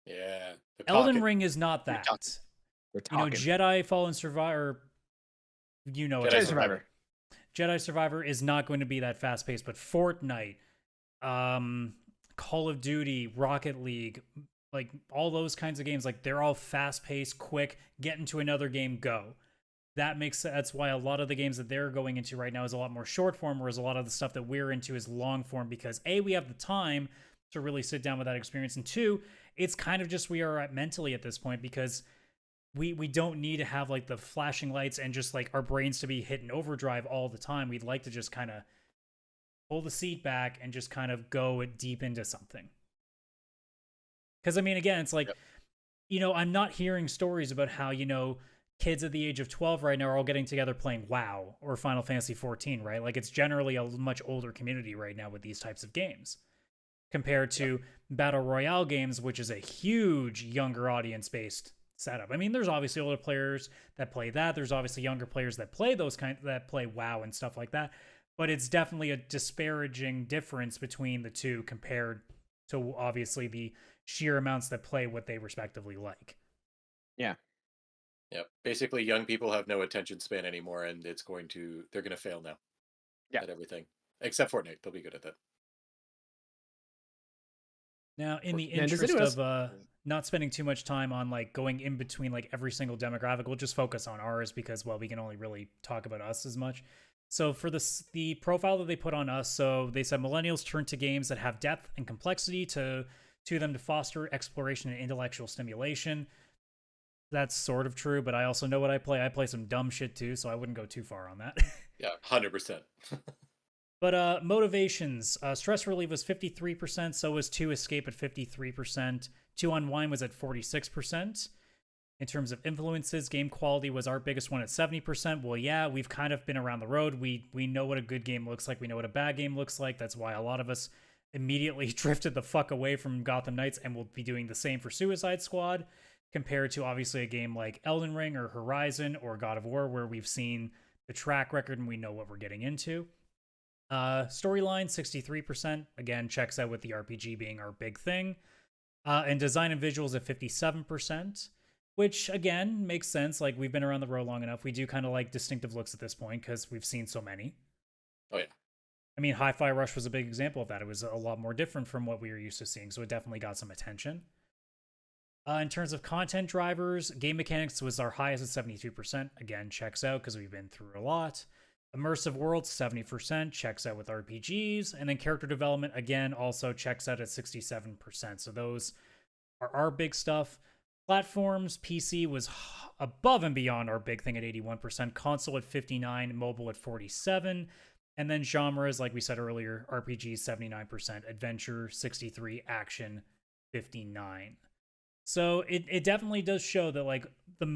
Yeah. The Elden talking. Ring is not We're that. talking. We're You know, talking. Jedi Fallen Survivor, you know, what Jedi I'm Jedi talking Survivor. Survivor. Jedi Survivor is not going to be that fast paced, but Fortnite, Call of Duty, Rocket League, like all those kinds of games, like they're all fast paced, quick, get into another game, go. That's why a lot of the games that they're going into right now is a lot more short form, whereas a lot of the stuff that we're into is long form, because A, we have the time to really sit down with that experience, and two, it's kind of just we are at mentally at this point, because we don't need to have like the flashing lights and just like our brains to be hitting overdrive all the time. We'd like to just kind of pull the seat back and just kind of go deep into something. Because I mean, again, it's like, Yep. you know, I'm not hearing stories about how, you know, kids at the age of 12 right now are all getting together playing WoW or Final Fantasy 14, right? Like it's generally a much older community right now with these types of games compared to battle royale games, which is a huge younger audience based setup. I mean, there's obviously older players that play that. There's obviously younger players that play that play WoW and stuff like that. But it's definitely a disparaging difference between the two compared to obviously the sheer amounts that play what they respectively like. Yeah. Yep. Basically, young people have no attention span anymore, and they're going to fail now. Yeah. At everything except Fortnite. They'll be good at that. Now, in the Man, does interest anyone of not spending too much time on like going in between like every single demographic, we'll just focus on ours because, well, we can only really talk about us as much. So for the profile that they put on us, so they said millennials turn to games that have depth and complexity to them to foster exploration and intellectual stimulation. That's sort of true, but I also know what I play. I play some dumb shit too, so I wouldn't go too far on that. Yeah, 100%. But motivations, stress relief was 53%, so was to escape at 53%, to unwind was at 46%. In terms of influences, game quality was our biggest one at 70%. Well, yeah, we've kind of been around the road. We know what a good game looks like. We know what a bad game looks like. That's why a lot of us immediately drifted the fuck away from Gotham Knights, and will be doing the same for Suicide Squad, compared to obviously a game like Elden Ring or Horizon or God of War, where we've seen the track record and we know what we're getting into. Storyline, 63%, again, checks out with the RPG being our big thing. And design and visuals at 57%, which again makes sense. Like, we've been around the road long enough. We do kind of like distinctive looks at this point because we've seen so many. Oh, yeah. I mean, Hi-Fi Rush was a big example of that. It was a lot more different from what we were used to seeing, so it definitely got some attention. In terms of content drivers, game mechanics was our highest at 72%. Again, checks out because we've been through a lot. Immersive world, 70%, checks out with RPGs. And then character development, again, also checks out at 67%. So those are our big stuff. Platforms, PC was above and beyond our big thing at 81%, console at 59%, mobile at 47%. And then genres, like we said earlier, RPG 79%, adventure 63%, action 59%. So it definitely does show that like the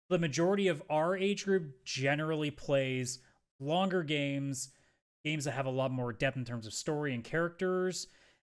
majority of our age group generally plays longer games that have a lot more depth in terms of story and characters.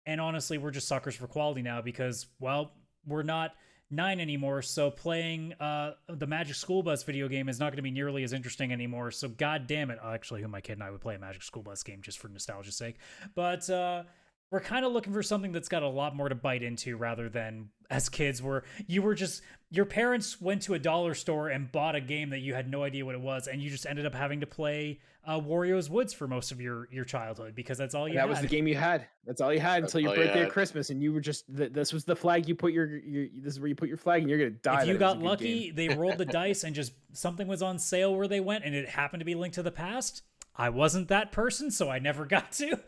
And honestly, we're just suckers for quality now because, well, we're not 9 anymore, so playing the Magic School Bus video game is not going to be nearly as interesting anymore. So god damn it. Actually, who my kid and I would play a Magic School Bus game just for nostalgia's sake. But we're kind of looking for something that's got a lot more to bite into rather than as kids where your parents went to a dollar store and bought a game that you had no idea what it was, and you just ended up having to play Wario's Woods for most of your childhood because that's all you had. That was the game you had. That's all you had until your birthday or Christmas, and you were just this was the flag you put this is where you put your flag, and you're gonna die. If you got lucky, they rolled the dice and just something was on sale where they went, and it happened to be Link to the Past. I wasn't that person, so I never got to.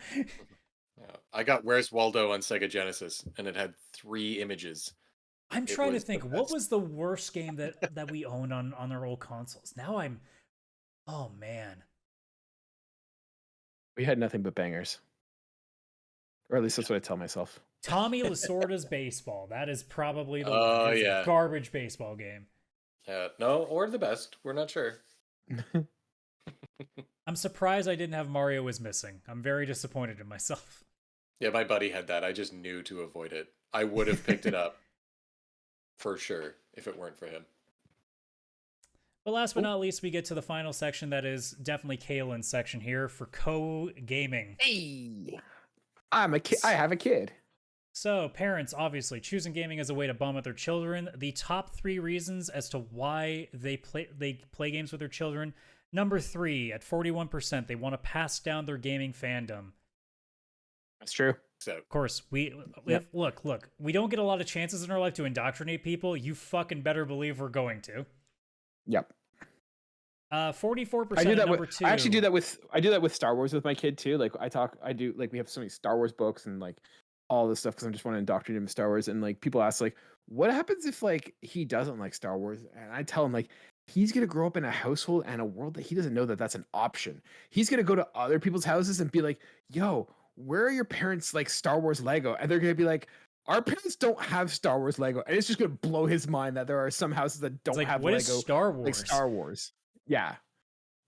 I got Where's Waldo on Sega Genesis, and it had 3 images. I'm trying to think, what was the worst game that we owned on our old consoles? Now oh man. We had nothing but bangers. Or at least that's what I tell myself. Tommy Lasorda's Baseball. That is probably the garbage baseball game. No, or the best. We're not sure. I'm surprised I didn't have Mario Was Missing. I'm very disappointed in myself. Yeah, my buddy had that. I just knew to avoid it. I would have picked it up for sure if it weren't for him. But last but not least, we get to the final section that is definitely Kaylan's section here for co-gaming. Hey, I'm a kid. I have a kid. So parents, obviously, choosing gaming as a way to bond with their children. The top 3 reasons as to why they play games with their children. Number 3, at 41%, they want to pass down their gaming fandom. That's true. So, of course, look, we don't get a lot of chances in our life to indoctrinate people. You fucking better believe we're going to. Yep. 44%. I do that number with, 2. I actually do that with Star Wars with my kid too. Like we have so many Star Wars books and like all this stuff because I just want to indoctrinate him with Star Wars. And like people ask like, what happens if like he doesn't like Star Wars? And I tell him like, he's going to grow up in a household and a world that he doesn't know that that's an option. He's going to go to other people's houses and be like, yo, where are your parents like Star Wars Lego? And they're going to be like, our parents don't have Star Wars Lego. And it's just going to blow his mind that there are some houses that don't have what Lego. Is Star Wars? Like Star Wars. Yeah.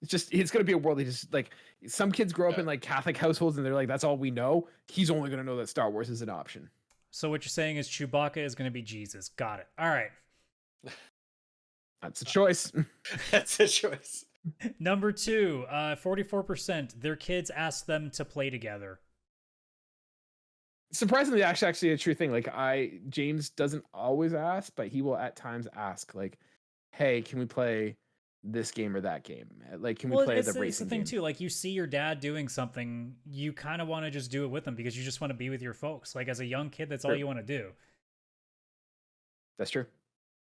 It's going to be a world that just like some kids grow up in like Catholic households and they're like, that's all we know. He's only going to know that Star Wars is an option. So what you're saying is Chewbacca is going to be Jesus. Got it. All right. That's a choice. That's a choice. Number 2, 44%. Their kids ask them to play together. Surprisingly, actually a true thing. Like James doesn't always ask, but he will at times ask like, hey, can we play this game or that game? Like, can we play the racing game? It's the thing too. Like you see your dad doing something, you kind of want to just do it with them because you just want to be with your folks. Like as a young kid, that's all you want to do. That's true.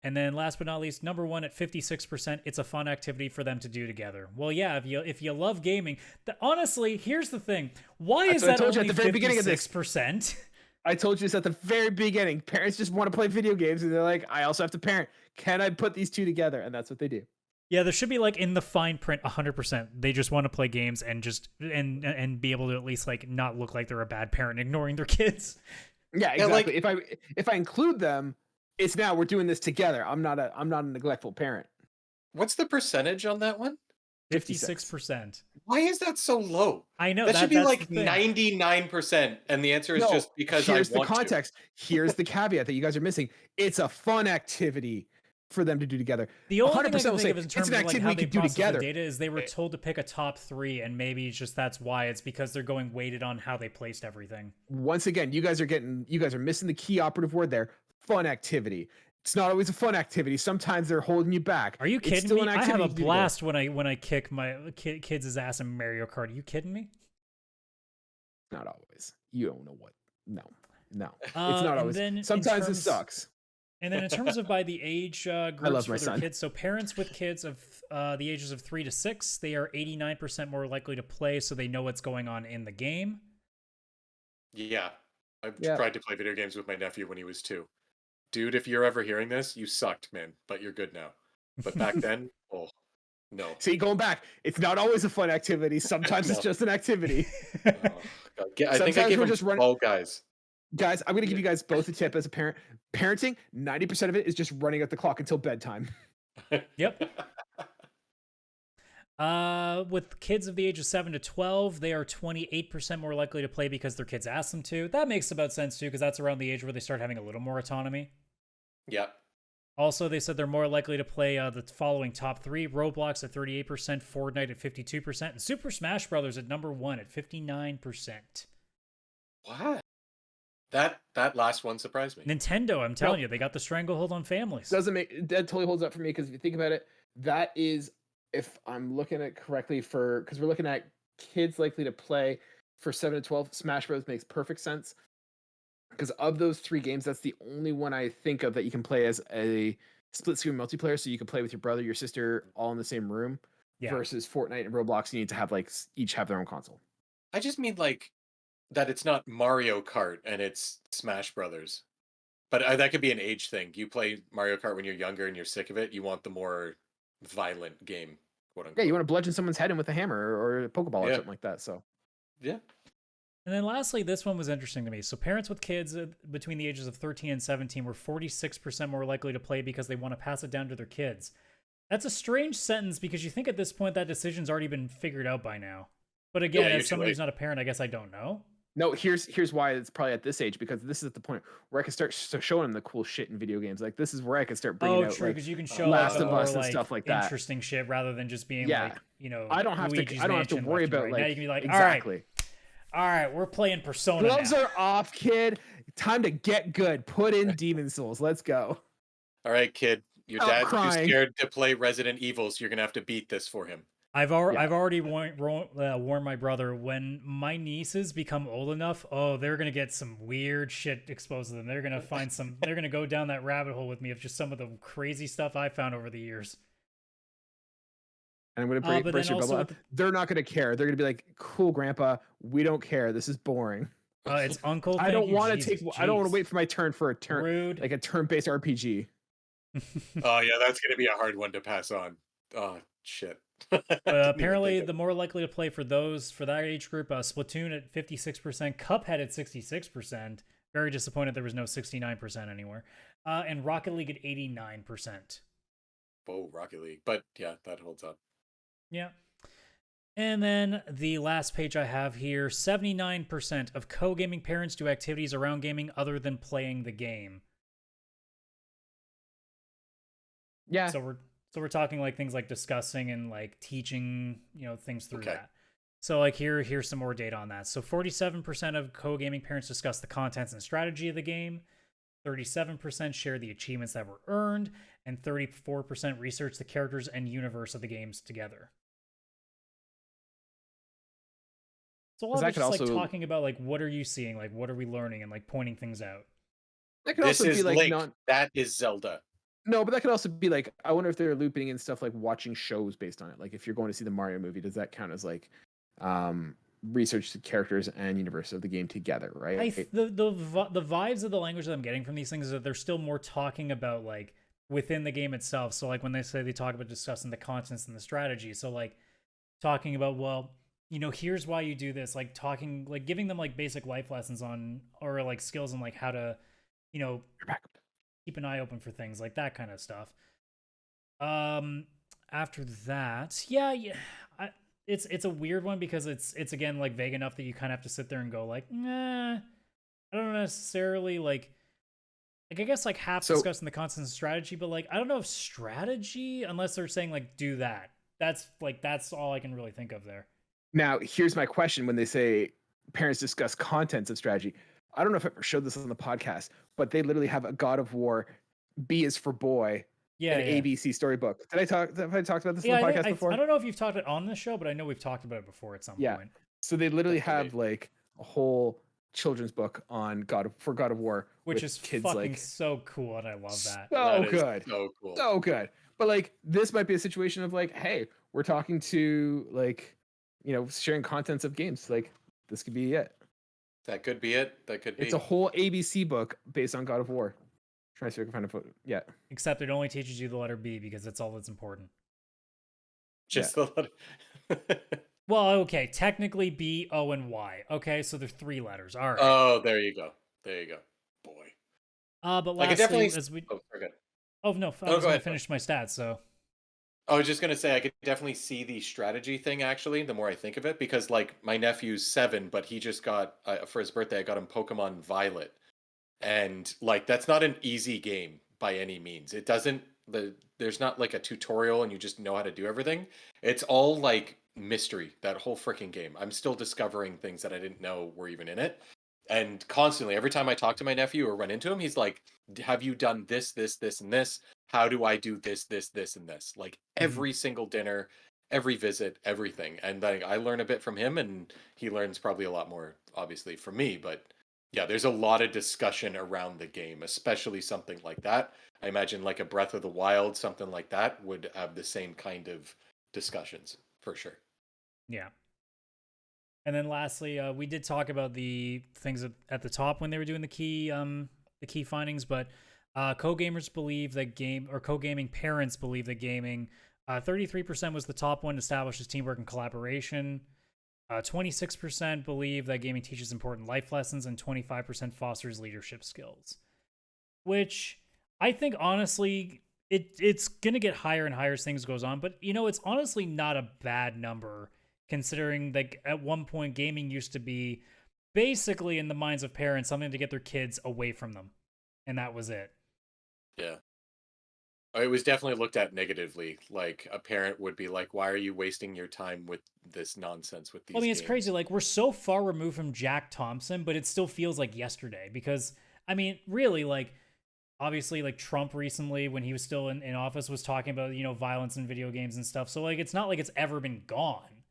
And then last but not least, number 1 at 56%, it's a fun activity for them to do together. Well, yeah, if you love gaming, honestly, here's the thing. Why is that only 56%? I told you this at the very beginning. Parents just want to play video games and they're like, I also have to parent. Can I put these two together? And that's what they do. Yeah, there should be like in the fine print 100%. They just want to play games and just and be able to at least like not look like they're a bad parent ignoring their kids. Yeah, exactly. Yeah, like, if I include them, it's now we're doing this together. I'm not a neglectful parent. What's the percentage on that one? 56%. Why is that so low? I know that should be like 99%, and the answer is just because here's the context. Here's the caveat that you guys are missing. It's a fun activity for them to do together. The only thing I can think of in terms of like how they process the data is they were told to pick a top 3, and maybe it's just that's why. It's because they're going weighted on how they placed everything. Once again, you guys are missing the key operative word there. Fun activity. It's not always a fun activity. Sometimes they're holding you back. Are you kidding me? I have a blast when I kick my kids' ass in Mario Kart. Are you kidding me? Not always. You don't know what. No. It's not always. Sometimes it sucks. And then in terms of by the age groups love for my their son. kids, so parents with kids of the ages of 3 to 6, they are 89% more likely to play, so they know what's going on in the game. Yeah. I've Yeah. tried to play video games with my nephew when he was 2. Dude, if you're ever hearing this, you sucked, man, but you're good now. But back then, oh, no. See, going back, it's not always a fun activity. Sometimes it's No. just an activity. Oh, God. I think I Sometimes gave we're him just running- Fall Guys. Guys, I'm going to give you guys both a tip as a parent. Parenting, 90% of it is just running at the clock until bedtime. Yep. With kids of the age of 7 to 12, they are 28% more likely to play because their kids ask them to. That makes about sense too, because that's around the age where they start having a little more autonomy. Yeah. Also, they said they're more likely to play the following top 3: Roblox at 38%, Fortnite at 52%, and Super Smash Brothers at number 1 at 59%. What? That last one surprised me. Nintendo, I'm telling you, they got the stranglehold on families. That totally holds up for me, because if you think about it, that is, if I'm looking at correctly, because we're looking at kids likely to play for 7 to 12, Smash Bros makes perfect sense. Because of those 3 games, that's the only one I think of that you can play as a split screen multiplayer, so you can play with your brother, your sister, all in the same room. Yeah. Versus Fortnite and Roblox, you need to have each have their own console. I just mean that it's not Mario Kart and it's Smash Brothers. But that could be an age thing. You play Mario Kart when you're younger and you're sick of it. You want the more violent game, quote unquote. Yeah, you want to bludgeon someone's head in with a hammer or a Pokeball or something like that. So yeah. And then lastly, this one was interesting to me. So parents with kids between the ages of 13 and 17 were 46% more likely to play because they want to pass it down to their kids. That's a strange sentence, because you think at this point that decision's already been figured out by now. But again, as somebody who's not a parent, I guess I don't know. No, here's why it's probably at this age, because this is at the point where I can start showing them the cool shit in video games. Like, this is where I can start bringing out, true, because you can show Last like, of Us and stuff like that. Interesting shit rather than just being Yeah. like, you know, I don't have to worry about right. like Now you can be like, exactly. all right, we're playing Persona. Gloves now. are off, kid. Time to get good. Put in Demon Souls. Let's go. All right, kid. Your Stop dad's too crying. scared to play Resident Evil, so you're gonna have to beat this for him. I've already warned my brother, when my nieces become old enough, they're gonna get some weird shit exposed to them. They're gonna find they're gonna go down that rabbit hole with me of just some of the crazy stuff I found over the years. And I'm going to burst your bubble. They're not going to care. They're going to be like, "Cool, Grandpa. We don't care. This is boring." It's Uncle. I don't want to wait for my turn for a turn. Rude. Like a turn-based RPG. Oh yeah, that's gonna be a hard one to pass on. Oh shit. Apparently, the more likely to play for that age group, Splatoon at 56%, Cuphead at 66%. Very disappointed there was no 69% anywhere, and Rocket League at 89%. Whoa, Rocket League. But yeah, that holds up. Yeah. And then the last page I have here, 79% of co-gaming parents do activities around gaming other than playing the game. Yeah. So we're talking like things like discussing and like teaching, things through that. So like here's some more data on that. So 47% of co-gaming parents discuss the contents and strategy of the game. 37% share the achievements that were earned, and 34% research the characters and universe of the games together. So a lot of it's just like talking about like, what are you seeing? Like, what are we learning? And like pointing things out. That could also be like Link. That is Zelda. No, but that could also be like, I wonder if they're looping in stuff like watching shows based on it. Like if you're going to see the Mario movie, does that count as like research the characters and universe of the game together, right? The vibes of the language that I'm getting from these things is that they're still more talking about like within the game itself. So like when they say they talk about discussing the contents and the strategy, so like talking about, well, here's why you do this, like talking, like giving them like basic life lessons on, or like skills on like how to, keep an eye open for things like that kind of stuff. After that, it's a weird one because it's again like vague enough that you kind of have to sit there and go like, nah, I don't necessarily like I guess like half discussing the content and strategy, but like I don't know if strategy, unless they're saying like do that. That's all I can really think of there. Now, here's my question when they say parents discuss contents of strategy. I don't know if I ever showed this on the podcast, but they literally have a God of War, B is for boy, ABC storybook. Have I talked about this on the podcast before? I don't know if you've talked about it on this show, but I know we've talked about it before at some point. So they literally have like a whole children's book on God of War, which with is kids fucking like so cool, and I love that. so That is good, so cool. so good. But like this might be a situation of like, hey, we're talking to like, sharing contents of games. Like this could be it. That could be it. That could be. It's a whole ABC book based on God of War. Trying to see if I can find a photo. Yeah. Except it only teaches you the letter B because that's all that's important. Just the letter. Well, okay, technically B, O, and Y. Okay, so they're 3 letters. All right. Oh, there you go. There you go. Boy. But Like, lastly, it definitely. as we... Oh, forget. Oh, no, I Oh, was go going to ahead. finish my stats, so... I was just gonna say I could definitely see the strategy thing actually. The more I think of it, because like my nephew's 7, but he just got for his birthday I got him Pokemon Violet, and like that's not an easy game by any means. It doesn't there's not like a tutorial and you just know how to do everything. It's all like mystery. That whole freaking game. I'm still discovering things that I didn't know were even in it. And constantly, every time I talk to my nephew or run into him, he's like, "Have you done this, this, this, and this? How do I do this, this, this, and this?" Like every single dinner, every visit, everything. And I learn a bit from him, and he learns probably a lot more, obviously, from me. But yeah, there's a lot of discussion around the game, especially something like that. I imagine like a Breath of the Wild, something like that would have the same kind of discussions for sure. Yeah. And then lastly, we did talk about the things at the top when they were doing the key findings, but co-gamers believe that co-gaming parents believe that gaming, 33% was the top one, establishes teamwork and collaboration. 26% believe that gaming teaches important life lessons, and 25% fosters leadership skills. Which I think honestly, it's gonna get higher and higher as things goes on, but it's honestly not a bad number, considering that at one point gaming used to be basically in the minds of parents something to get their kids away from them, and that was it. Yeah. It was definitely looked at negatively. Like a parent would be like, "Why are you wasting your time with this nonsense with these I mean, it's games?" crazy. Like, we're so far removed from Jack Thompson, but it still feels like yesterday because, I mean, really, like, obviously, like, Trump recently, when he was still in office, was talking about, violence in video games and stuff. So, like, it's not like it's ever been gone,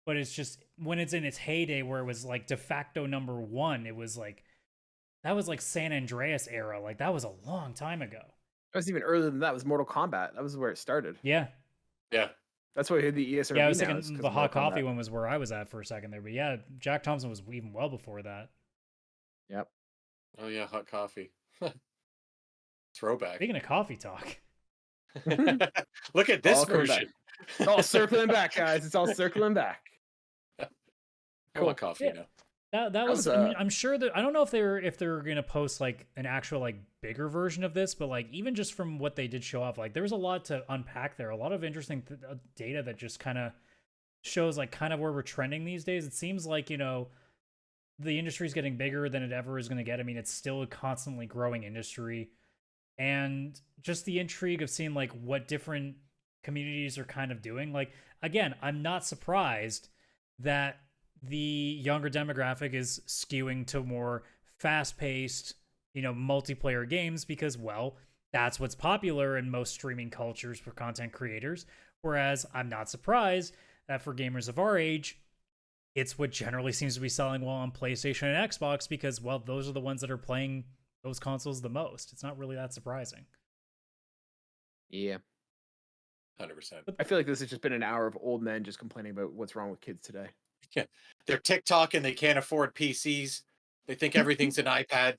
but it's just when it's in its heyday where it was, like, de facto number 1, it was like, that was like San Andreas era. Like, that was a long time ago. That was even earlier than that. It was Mortal Kombat. That was where it started. Yeah. Yeah. That's why I had the ESRB. Yeah, I was now, thinking is 'cause the of hot Mortal coffee Kombat. one was where I was at for a second there. But yeah, Jack Thompson was even well before that. Yep. Oh yeah, hot coffee. Throwback. Speaking of coffee talk. Look at this All coming version. It's all circling back, guys. It's all circling back. I want coffee Yeah. now. That was I'm sure that I don't know if they're gonna post like an actual like bigger version of this, but like even just from what they did show off, like there was a lot to unpack there, a lot of interesting data that just kind of shows like kind of where we're trending these days. It seems like the industry's getting bigger than it ever is going to get. I mean, it's still a constantly growing industry, and just the intrigue of seeing like what different communities are kind of doing. Like again, I'm not surprised that the younger demographic is skewing to more fast-paced, multiplayer games because, well, that's what's popular in most streaming cultures for content creators. Whereas I'm not surprised that for gamers of our age, it's what generally seems to be selling well on PlayStation and Xbox because, well, those are the ones that are playing those consoles the most. It's not really that surprising. Yeah. 100%. I feel like this has just been an hour of old men just complaining about what's wrong with kids today. Yeah. They're TikTok and they can't afford PCs. They think everything's an iPad.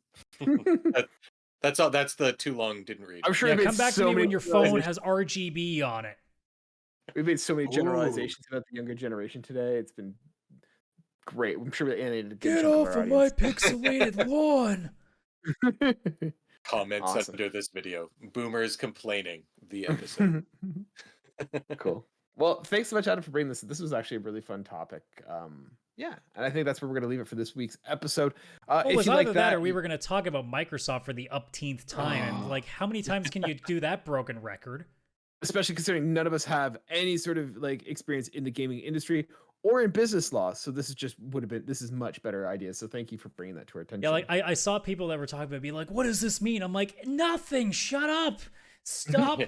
That's all. That's the too long didn't read. I'm sure Yeah, we come back to me when your phone has RGB on it. We've made so many generalizations about the younger generation today. It's been great. I'm sure we alienated a good Get chunk off of our of my audience. pixelated lawn. Comments Awesome. under this video. Boomers complaining. The episode. Cool. Well, thanks so much, Adam, for bringing this. This was actually a really fun topic. Yeah, and I think that's where we're going to leave it for this week's episode. Well, if it was you either like that or we were going to talk about Microsoft for the upteenth time. And like, how many times can you do that broken record? especially considering none of us have any sort of like experience in the gaming industry or in business law. So this is this is much better idea. So thank you for bringing that to our attention. Yeah, like I saw people that were talking about being like, what does this mean? I'm like, nothing. Shut up. Stop.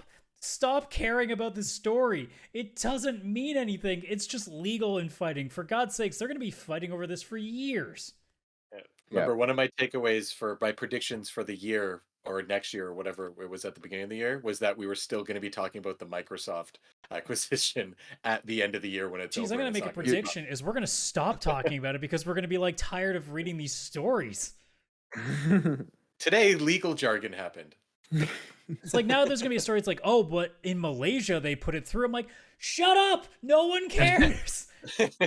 Stop caring about this story. It doesn't mean anything. It's just legal and fighting. For God's sakes, they're going to be fighting over this for years. Remember, one of my takeaways for my predictions for the year or next year or whatever it was at the beginning of the year was that we were still going to be talking about the Microsoft acquisition at the end of the year when it's Jeez, over. I'm gonna and make a it's not prediction: is we're gonna stop talking about it because we're gonna be like tired of reading these stories. Today, legal jargon happened. It's like now there's gonna be a story. It's like, oh, but in Malaysia they put it through. I'm like, shut up! No one cares. No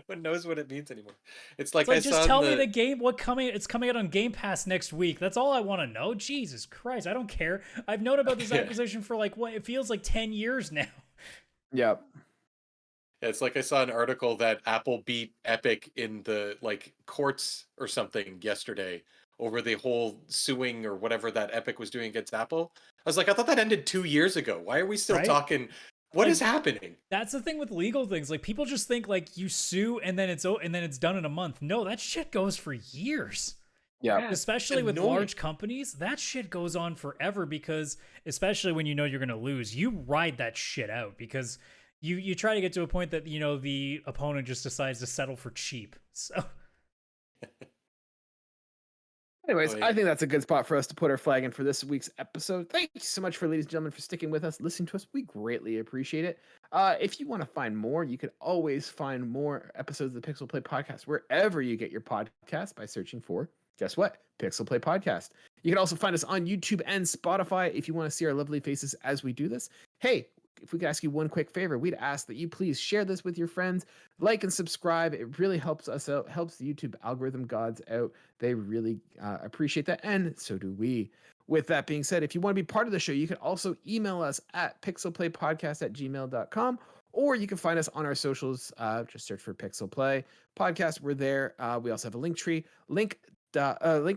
one knows what it means anymore. It's like, It's like I just saw tell me the game. It's coming out on Game Pass next week. That's all I want to know. Jesus Christ, I don't care. I've known about this acquisition for like what it feels like 10 years now. Yep. It's like I saw an article that Apple beat Epic in the like courts or something yesterday over the whole suing or whatever that Epic was doing against Apple. I was like, I thought that ended 2 years ago. Why are we still Right? talking? What Like, is happening? That's the thing with legal things. Like people just think like you sue and then it's done in a month. No, that shit goes for years. Yeah. Especially it's with annoying. large companies, that shit goes on forever because especially when you know you're going to lose, you ride that shit out because you try to get to a point that, you know, the opponent just decides to settle for cheap. So Anyways, Oh, I yeah. think that's a good spot for us to put our flag in for this week's episode. Thank you so much ladies and gentlemen, for sticking with us, listening to us. We greatly appreciate it. If you want to find more, you can always find more episodes of the Pixel Play Podcast wherever you get your podcast by searching for, guess what? Pixel Play Podcast. You can also find us on YouTube and Spotify if you want to see our lovely faces as we do this. Hey, if we could ask you one quick favor, we'd ask that you please share this with your friends, like and subscribe. It really helps us out, helps the YouTube algorithm gods out. They really appreciate that, and so do we. With that being said, if you want to be part of the show, you can also email us at pixelplaypodcast@gmail.com, or you can find us on our socials. Just search for Pixel Play Podcast. We're there. We also have a link tree. Link tr.ee/Pixel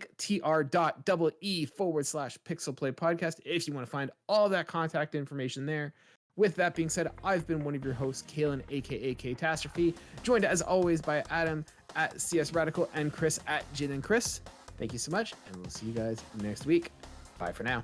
Play Podcast if you want to find all that contact information there. With that being said, I've been one of your hosts, Kaylan, aka Catastrophe, joined as always by Adam at CS Radical and Chris at Jin and Chris. Thank you so much, and we'll see you guys next week. Bye for now.